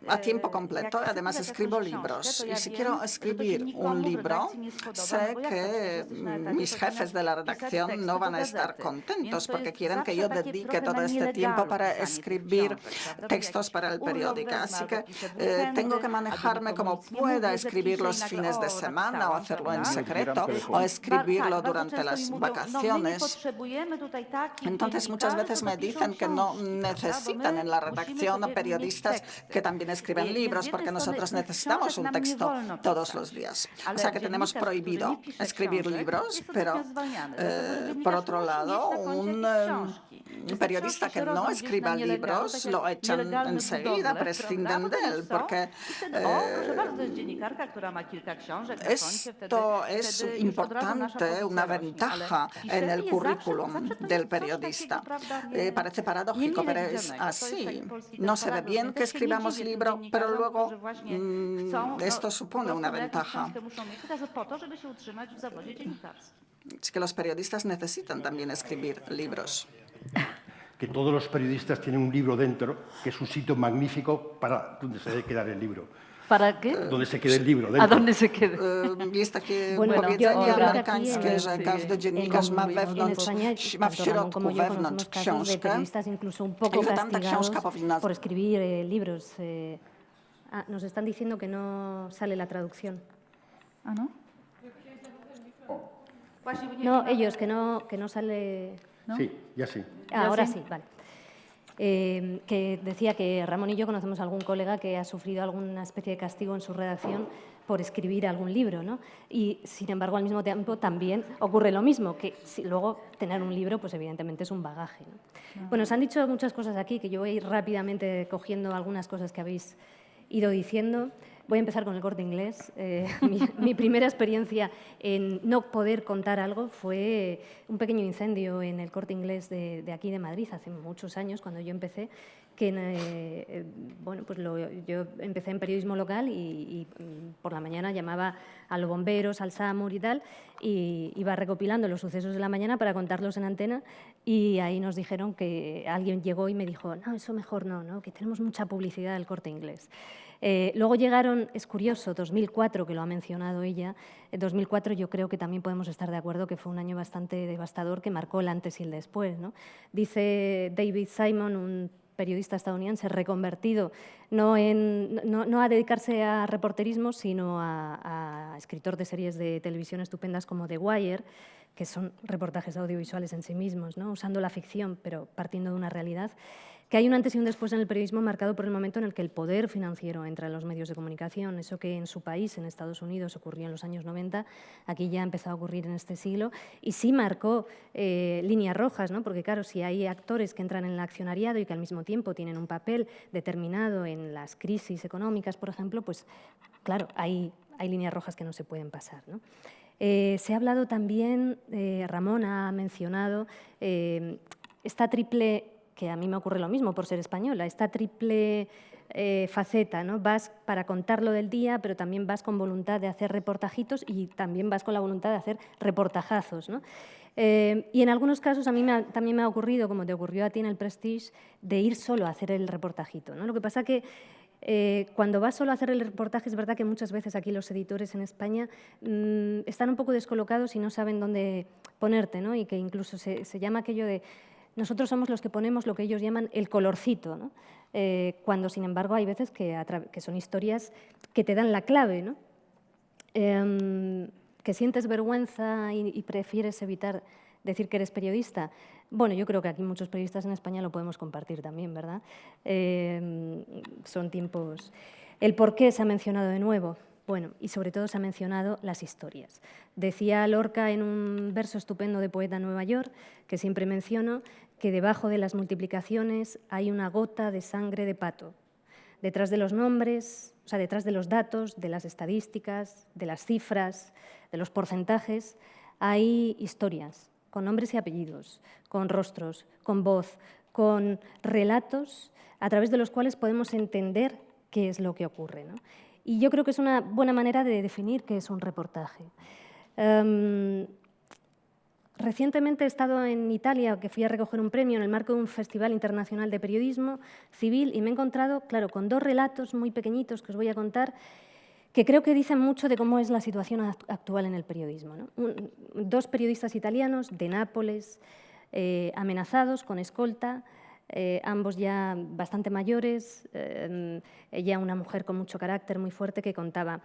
a tiempo completo, además escribo libros. Y si quiero escribir un libro, sé que mis jefes de la redacción no van a estar contentos porque quieren que yo dedique todo este tiempo para escribir textos para el periódico. Así que tengo que manejarme como pueda, escribir los fines de semana o hacerlo en secreto o escribirlo durante las vacaciones. Entonces muchas veces me dicen que no necesitan en la redacción a periodistas que también escriben libros porque nosotros necesitamos un texto todos los días. O sea que tenemos prohibido escribir libros, pero por otro lado un periodista que no escriba libros lo echan enseguida, prescinden de él, porque esto es importante, una ventaja en el currículum del periodista. Parece paradójico, pero es así. No se ve bien que escribamos libro, pero luego esto supone una ventaja. Es que los periodistas necesitan también escribir libros. Que todos los periodistas tienen un libro dentro, que es un sitio magnífico para donde se debe quedar el libro. ¿Para qué? Donde se quede el libro dentro. ¿A dónde se quede? Jest takie Bueno, powiedzenie yo creo que amerykańskie, że każdy dziennikarz ma en España, ma w tanto Ramón środku como yo wewnątrz conocemos casos de książkę. periodistas incluso un poco I że tamta castigados książka powinna... por escribir libros. Nos están diciendo que no sale la traducción. ¿Ah, no? No, ellos, que no sale... ¿No? Sí, ya sí. Ahora sí, vale. Que decía que Ramón y yo conocemos a algún colega que ha sufrido alguna especie de castigo en su redacción por escribir algún libro, ¿no? Y, sin embargo, al mismo tiempo también ocurre lo mismo, que luego tener un libro, pues evidentemente es un bagaje, ¿no? Bueno, se han dicho muchas cosas aquí, que yo voy a ir rápidamente cogiendo algunas cosas que habéis ido diciendo. Voy a empezar con el Corte Inglés. Mi primera experiencia en no poder contar algo fue un pequeño incendio en el Corte Inglés de aquí de Madrid, hace muchos años, cuando yo empecé, que bueno, pues yo empecé en periodismo local y por la mañana llamaba a los bomberos, al SAMUR y tal, y iba recopilando los sucesos de la mañana para contarlos en antena, y ahí nos dijeron que alguien llegó y me dijo, no, eso mejor no, que tenemos mucha publicidad del Corte Inglés. Luego llegaron, es curioso, 2004, que lo ha mencionado ella. En 2004 yo creo que también podemos estar de acuerdo que fue un año bastante devastador que marcó el antes y el después, ¿no? Dice David Simon, un periodista estadounidense reconvertido no a dedicarse a reporterismo, sino a escritor de series de televisión estupendas como The Wire, que son reportajes audiovisuales en sí mismos, ¿no? Usando la ficción, pero partiendo de una realidad, que hay un antes y un después en el periodismo marcado por el momento en el que el poder financiero entra en los medios de comunicación. Eso que en su país, en Estados Unidos, ocurrió en los años 90, aquí ya ha empezado a ocurrir en este siglo, y sí marcó líneas rojas, ¿no? Porque claro, si hay actores que entran en el accionariado y que al mismo tiempo tienen un papel determinado en las crisis económicas, por ejemplo, pues claro, hay líneas rojas que no se pueden pasar, ¿no? Se ha hablado también, Ramón ha mencionado esta triple, que a mí me ocurre lo mismo por ser española, esta triple faceta, ¿no? Vas para contar lo del día, pero también vas con voluntad de hacer reportajitos y también vas con la voluntad de hacer reportajazos, ¿no? Y en algunos casos a mí también me ha ocurrido, como te ocurrió a ti en el Prestige, de ir solo a hacer el reportajito, ¿no? Lo que pasa que cuando vas solo a hacer el reportaje, es verdad que muchas veces aquí los editores en España están un poco descolocados y no saben dónde ponerte, ¿no? Y que incluso se llama aquello de nosotros somos los que ponemos lo que ellos llaman el colorcito, ¿no? Cuando, sin embargo, hay veces que son historias que te dan la clave, ¿no? Que sientes vergüenza y prefieres evitar decir que eres periodista. Bueno, yo creo que aquí muchos periodistas en España lo podemos compartir también, ¿verdad? Son tiempos... ¿El por qué se ha mencionado de nuevo? Bueno, y sobre todo se ha mencionado las historias. Decía Lorca en un verso estupendo de Poeta en Nueva York, que siempre menciono, que debajo de las multiplicaciones hay una gota de sangre de pato. Detrás de los nombres, o sea, detrás de los datos, de las estadísticas, de las cifras, de los porcentajes, hay historias con nombres y apellidos, con rostros, con voz, con relatos a través de los cuales podemos entender qué es lo que ocurre, ¿no? Y yo creo que es una buena manera de definir qué es un reportaje. Recientemente he estado en Italia, que fui a recoger un premio en el marco de un festival internacional de periodismo civil, y me he encontrado, claro, con 2 relatos muy pequeñitos que os voy a contar, que creo que dicen mucho de cómo es la situación actual en el periodismo, ¿no? 2 periodistas italianos de Nápoles, amenazados con escolta, ambos ya bastante mayores, ella una mujer con mucho carácter, muy fuerte, que contaba: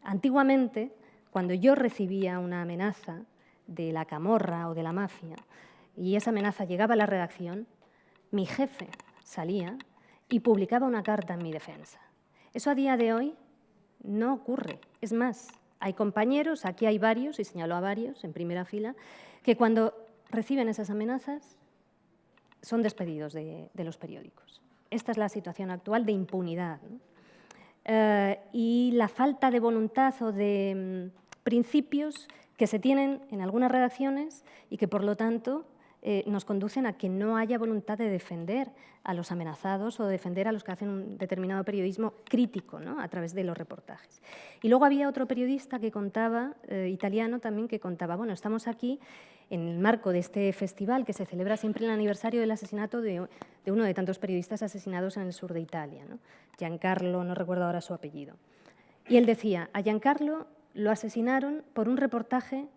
antiguamente, cuando yo recibía una amenaza de la camorra o de la mafia y esa amenaza llegaba a la redacción, mi jefe salía y publicaba una carta en mi defensa. Eso a día de hoy no ocurre. Es más, hay compañeros, aquí hay varios, y señaló a varios en primera fila, que cuando reciben esas amenazas son despedidos de los periódicos. Esta es la situación actual de impunidad, ¿no? Y la falta de voluntad o de principios que se tienen en algunas redacciones y que, por lo tanto, nos conducen a que no haya voluntad de defender a los amenazados o de defender a los que hacen un determinado periodismo crítico, ¿no? A través de los reportajes. Y luego había otro periodista que contaba, italiano también, que contaba: bueno, estamos aquí en el marco de este festival que se celebra siempre en el aniversario del asesinato de uno de tantos periodistas asesinados en el sur de Italia, ¿no? Giancarlo, no recuerdo ahora su apellido. Y él decía: a Giancarlo lo asesinaron por un reportaje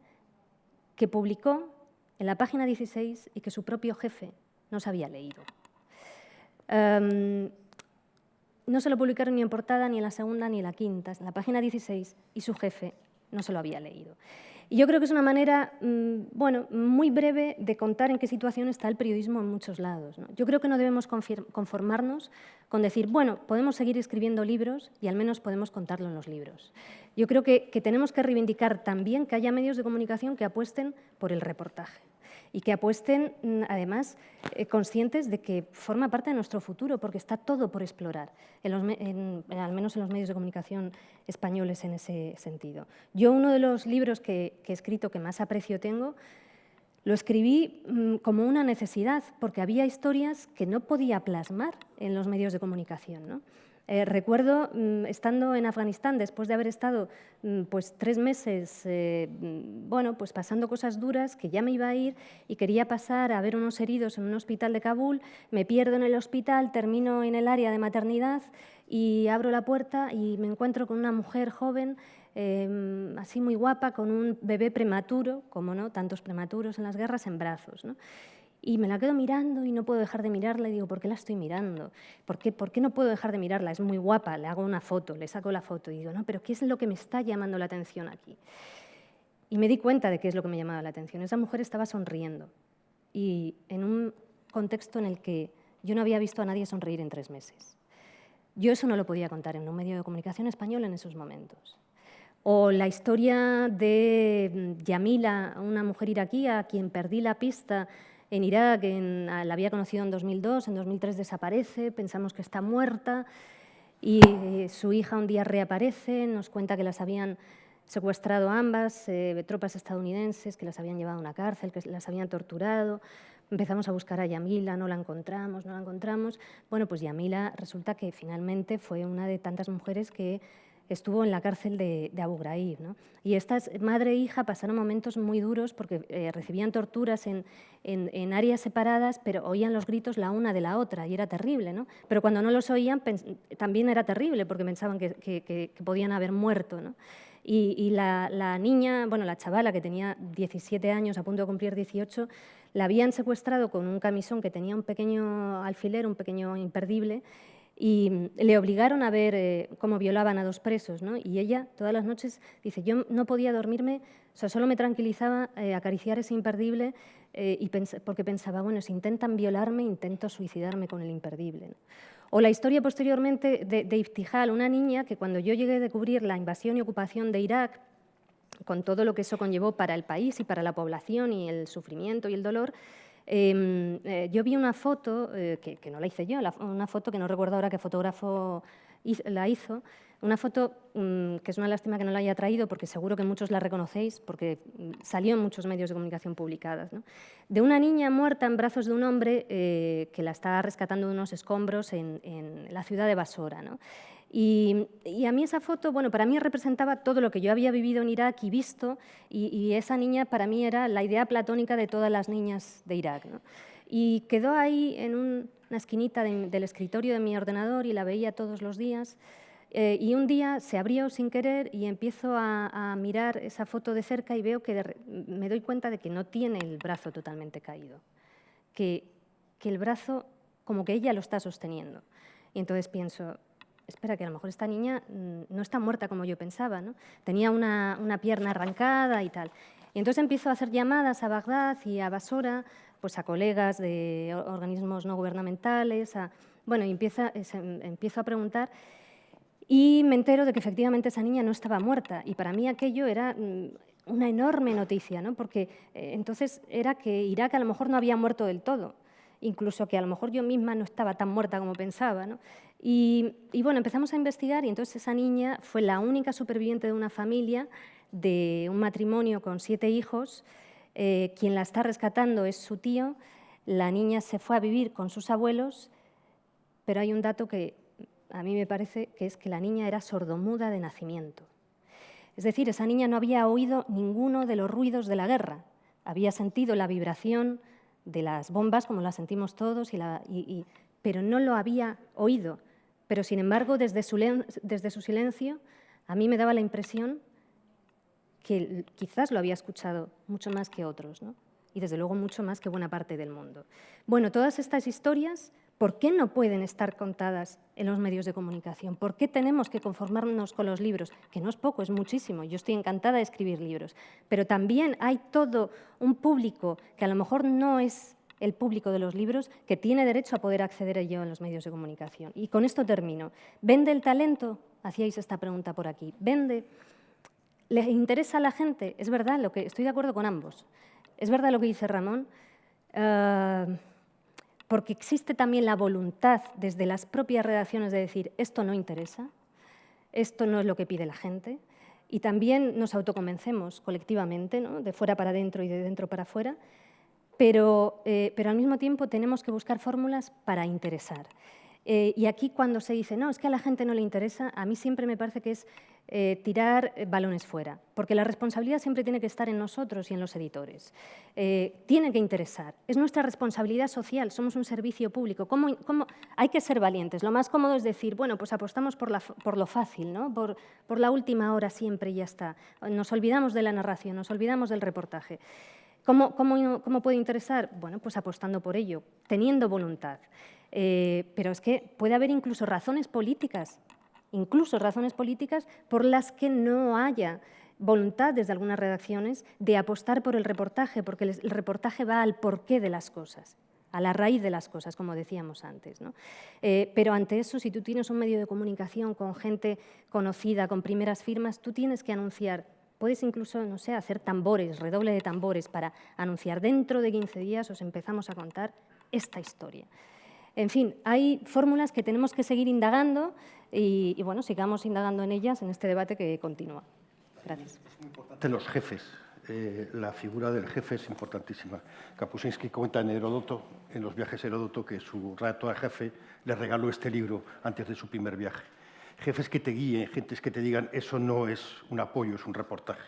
que publicó en la página 16 y que su propio jefe no se había leído. No se lo publicaron ni en portada, ni en la segunda, ni en la quinta, en la página 16, y su jefe no se lo había leído. Y yo creo que es una manera, bueno, muy breve de contar en qué situación está el periodismo en muchos lados, ¿no? Yo creo que no debemos conformarnos con decir, bueno, podemos seguir escribiendo libros y al menos podemos contarlo en los libros. Yo creo que tenemos que reivindicar también que haya medios de comunicación que apuesten por el reportaje y que apuesten, además, conscientes de que forma parte de nuestro futuro, porque está todo por explorar, al menos en los medios de comunicación españoles en ese sentido. Yo uno de los libros que he escrito que más aprecio tengo, lo escribí como una necesidad, porque había historias que no podía plasmar en los medios de comunicación, ¿no? Recuerdo, estando en Afganistán, después de haber estado pues 3 meses bueno, pues pasando cosas duras, que ya me iba a ir y quería pasar a ver unos heridos en un hospital de Kabul, me pierdo en el hospital, termino en el área de maternidad y abro la puerta y me encuentro con una mujer joven, así muy guapa, con un bebé prematuro, como no, tantos prematuros en las guerras, en brazos, ¿no? Y me la quedo mirando y no puedo dejar de mirarla y digo, ¿por qué la estoy mirando? ¿Por qué no puedo dejar de mirarla? Es muy guapa, le hago una foto, le saco la foto y digo, no, pero ¿qué es lo que me está llamando la atención aquí? Y me di cuenta de qué es lo que me llamaba la atención. Esa mujer estaba sonriendo y en un contexto en el que yo no había visto a nadie sonreír en 3 meses. Yo eso no lo podía contar en un medio de comunicación español en esos momentos. O la historia de Yamila, una mujer iraquí a quien perdí la pista en Irak, la había conocido en 2002, en 2003 desaparece, pensamos que está muerta y su hija un día reaparece, nos cuenta que las habían secuestrado ambas, tropas estadounidenses, que las habían llevado a una cárcel, que las habían torturado. Empezamos a buscar a Yamila, no la encontramos. Bueno, pues Yamila resulta que finalmente fue una de tantas mujeres que estuvo en la cárcel de Abu Ghraib, ¿no? Y estas madre e hija pasaron momentos muy duros porque recibían torturas en áreas separadas, pero oían los gritos la una de la otra y era terrible, ¿no? Pero cuando no los oían también era terrible porque pensaban que podían haber muerto, ¿no? Y la niña, bueno, la chavala que tenía 17 años, a punto de cumplir 18, la habían secuestrado con un camisón que tenía un pequeño alfiler, un pequeño imperdible, y le obligaron a ver cómo violaban a 2 presos, ¿no? Y ella todas las noches dice, yo no podía dormirme, o sea, solo me tranquilizaba acariciar ese imperdible porque pensaba, bueno, si intentan violarme, intento suicidarme con el imperdible, ¿no? O la historia posteriormente de Ibtihal, una niña que cuando yo llegué a cubrir la invasión y ocupación de Irak, con todo lo que eso conllevó para el país y para la población y el sufrimiento y el dolor, yo vi una foto, que no la hice yo, una foto que no recuerdo ahora qué fotógrafo la hizo, una foto que es una lástima que no la haya traído porque seguro que muchos la reconocéis porque salió en muchos medios de comunicación publicadas, ¿no? De una niña muerta en brazos de un hombre que la está rescatando de unos escombros en la ciudad de Basora, ¿no? Y a mí esa foto, bueno, para mí representaba todo lo que yo había vivido en Irak y visto, y esa niña para mí era la idea platónica de todas las niñas de Irak, ¿no? Y quedó ahí en una esquinita del escritorio de mi ordenador y la veía todos los días. Y un día se abrió sin querer y empiezo a mirar esa foto de cerca y veo que me doy cuenta de que no tiene el brazo totalmente caído, que el brazo como que ella lo está sosteniendo. Y entonces pienso, espera, que a lo mejor esta niña no está muerta como yo pensaba, ¿no? Tenía una pierna arrancada y tal. Y entonces empiezo a hacer llamadas a Bagdad y a Basora, pues a colegas de organismos no gubernamentales, bueno, empiezo a preguntar y me entero de que efectivamente esa niña no estaba muerta. Y para mí aquello era una enorme noticia, ¿no? Porque entonces era que Irak a lo mejor no había muerto del todo, incluso que a lo mejor yo misma no estaba tan muerta como pensaba, ¿no? Y bueno, empezamos a investigar y entonces esa niña fue la única superviviente de una familia, de un matrimonio con 7 hijos. Quien la está rescatando es su tío. La niña se fue a vivir con sus abuelos, pero hay un dato que a mí me parece que es que la niña era sordomuda de nacimiento. Es decir, esa niña no había oído ninguno de los ruidos de la guerra. Había sentido la vibración de las bombas, como las sentimos todos, pero no lo había oído. Pero, sin embargo, desde su silencio, a mí me daba la impresión que quizás lo había escuchado mucho más que otros, ¿no? Y, desde luego, mucho más que buena parte del mundo. Bueno, todas estas historias, ¿por qué no pueden estar contadas en los medios de comunicación? ¿Por qué tenemos que conformarnos con los libros? Que no es poco, es muchísimo. Yo estoy encantada de escribir libros. Pero también hay todo un público que a lo mejor no es el público de los libros, que tiene derecho a poder acceder a ello en los medios de comunicación. Y con esto termino. ¿Vende el talento? Hacíais esta pregunta por aquí. ¿Vende? ¿Le interesa a la gente? Es verdad, estoy de acuerdo con ambos. Es verdad lo que dice Ramón, porque existe también la voluntad desde las propias redacciones de decir esto no interesa, esto no es lo que pide la gente, y también nos autoconvencemos colectivamente, ¿no? De fuera para adentro y de dentro para afuera, pero al mismo tiempo tenemos que buscar fórmulas para interesar. Y aquí cuando se dice, no, es que a la gente no le interesa, a mí siempre me parece que es tirar balones fuera, porque la responsabilidad siempre tiene que estar en nosotros y en los editores. Tiene que interesar, es nuestra responsabilidad social, somos un servicio público. Hay que ser valientes, lo más cómodo es decir, bueno, pues apostamos por lo fácil, ¿no? por la última hora siempre y ya está. Nos olvidamos de la narración, nos olvidamos del reportaje. ¿Cómo puede interesar? Bueno, pues apostando por ello, teniendo voluntad. Pero es que puede haber incluso razones políticas por las que no haya voluntad desde algunas redacciones de apostar por el reportaje, porque el reportaje va al porqué de las cosas, a la raíz de las cosas, como decíamos antes, ¿no? Pero ante eso, si tú tienes un medio de comunicación con gente conocida, con primeras firmas, tú tienes que anunciar. Puedes incluso, no sé, hacer tambores, redoble de tambores para anunciar. Dentro de 15 días os empezamos a contar esta historia. En fin, hay fórmulas que tenemos que seguir indagando y bueno, sigamos indagando en ellas en este debate que continúa. Gracias. Es muy importante los jefes. La figura del jefe es importantísima. Kapuscinski cuenta en Heródoto, en los viajes de Heródoto, que su redactor jefe le regaló este libro antes de su primer viaje. Jefes que te guíen, gentes que te digan, eso no es un apoyo, es un reportaje.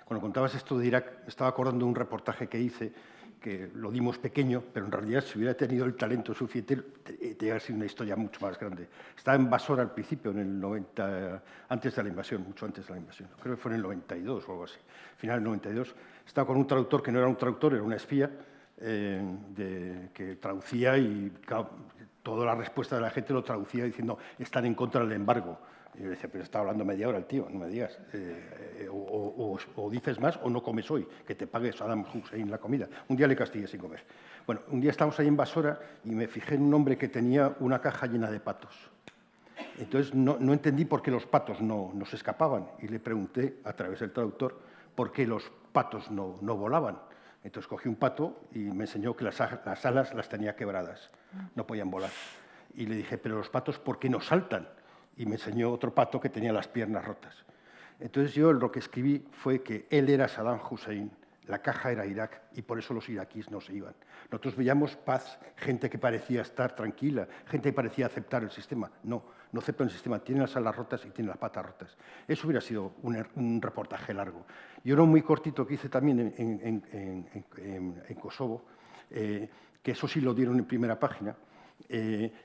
Cuando contabas esto de Irak, estaba acordando de un reportaje que hice que lo dimos pequeño, pero en realidad si hubiera tenido el talento suficiente, tendría que ser una historia mucho más grande. Estaba en Basora al principio, en el 90, antes de la invasión, mucho antes de la invasión. Creo que fue en el 92 o algo así, final del 92. Estaba con un traductor que no era un traductor, era una espía, que traducía y claro, toda la respuesta de la gente lo traducía diciendo están en contra del embargo. Y yo le decía, pero está hablando media hora el tío, no me digas. O dices más o no comes hoy, que te pague Saddam Hussein la comida. Un día le castigué sin comer. Bueno, un día estábamos ahí en Basora y me fijé en un hombre que tenía una caja llena de patos. Entonces no entendí por qué los patos no se escapaban y le pregunté a través del traductor por qué los patos no volaban. Entonces cogí un pato y me enseñó que las alas las tenía quebradas, no podían volar. Y le dije, pero los patos, ¿por qué no saltan? Y me enseñó otro pato que tenía las piernas rotas. Entonces yo lo que escribí fue que él era Saddam Hussein, la caja era Irak y por eso los iraquíes no se iban. Nosotros veíamos paz, gente que parecía estar tranquila, gente que parecía aceptar el sistema. No aceptan el sistema, tienen las alas rotas y tienen las patas rotas. Eso hubiera sido un reportaje largo. Y uno muy cortito que hice también en Kosovo, que eso sí lo dieron en primera página,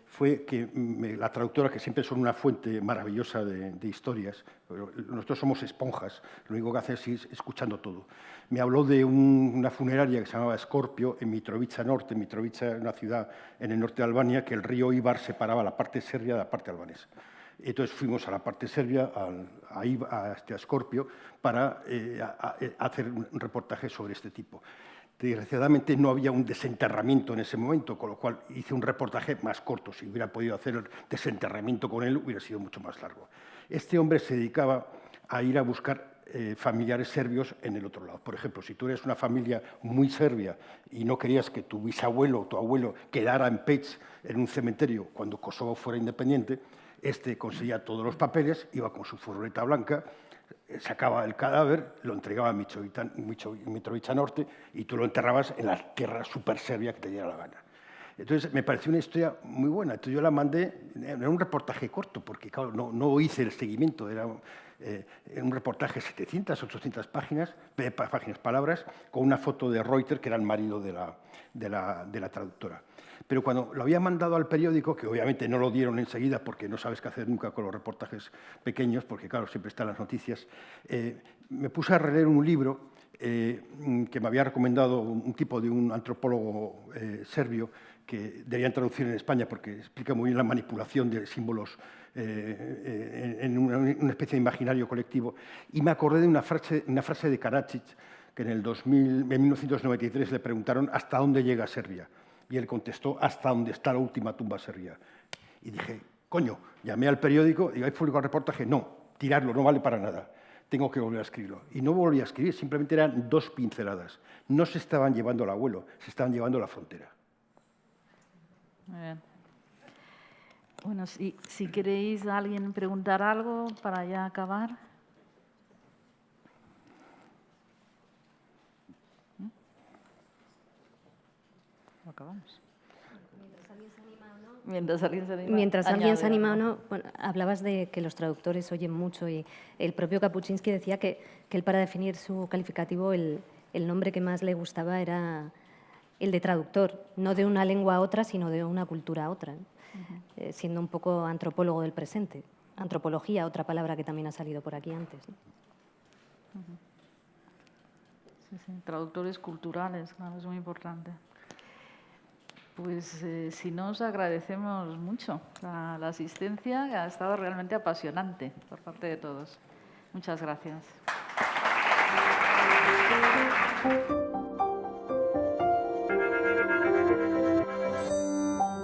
fue que la traductora, que siempre son una fuente maravillosa de historias, pero nosotros somos esponjas, lo único que hace es escuchando todo. Me habló de una funeraria que se llamaba Skopje, en Mitrovica Norte. Mitrovica es una ciudad en el norte de Albania, que el río Ibar separaba la parte serbia de la parte albanesa. Entonces fuimos a la parte serbia, a Skopje, para hacer un reportaje sobre este tipo. Desgraciadamente no había un desenterramiento en ese momento, con lo cual hice un reportaje más corto. Si hubiera podido hacer el desenterramiento con él, hubiera sido mucho más largo. Este hombre se dedicaba a ir a buscar familiares serbios en el otro lado. Por ejemplo, si tú eres una familia muy serbia y no querías que tu bisabuelo o tu abuelo quedara en Peć, en un cementerio, cuando Kosovo fuera independiente, este conseguía todos los papeles, iba con su furgoneta blanca, sacaba el cadáver, lo entregaba a Mitrovica Norte y tú lo enterrabas en la tierra super serbia que te diera la gana. Entonces, me pareció una historia muy buena. Entonces, yo la mandé, era un reportaje corto, porque claro, no hice el seguimiento, era un reportaje de 700, 800 palabras, con una foto de Reuters, que era el marido de la traductora. Pero cuando lo había mandado al periódico, que obviamente no lo dieron enseguida porque no sabes qué hacer nunca con los reportajes pequeños, porque claro, siempre están las noticias, me puse a releer un libro que me había recomendado un tipo de un antropólogo serbio que debían traducir en España porque explica muy bien la manipulación de símbolos en una especie de imaginario colectivo. Y me acordé de una frase de Karadzic, que en 1993 le preguntaron ¿hasta dónde llega Serbia? Y él contestó, hasta donde está la última tumba serbia. Y dije, coño, llamé al periódico, digo, ¿hay publicado el reportaje? No, tirarlo, no vale para nada. Tengo que volver a escribirlo. Y no volví a escribir, simplemente eran 2 pinceladas. No se estaban llevando al abuelo, se estaban llevando a la frontera. Muy bien. Bueno, si queréis alguien preguntar algo para ya acabar. Acabamos. Mientras alguien se anima o no, bueno, hablabas de que los traductores oyen mucho y el propio Kapuczynski decía que él, para definir su calificativo, el nombre que más le gustaba era el de traductor, no de una lengua a otra, sino de una cultura a otra, ¿no? Siendo un poco antropólogo del presente. Antropología, otra palabra que también ha salido por aquí antes, ¿no? Sí, traductores culturales, claro, es muy importante. Pues si no, os agradecemos mucho la asistencia, que ha estado realmente apasionante por parte de todos. Muchas gracias.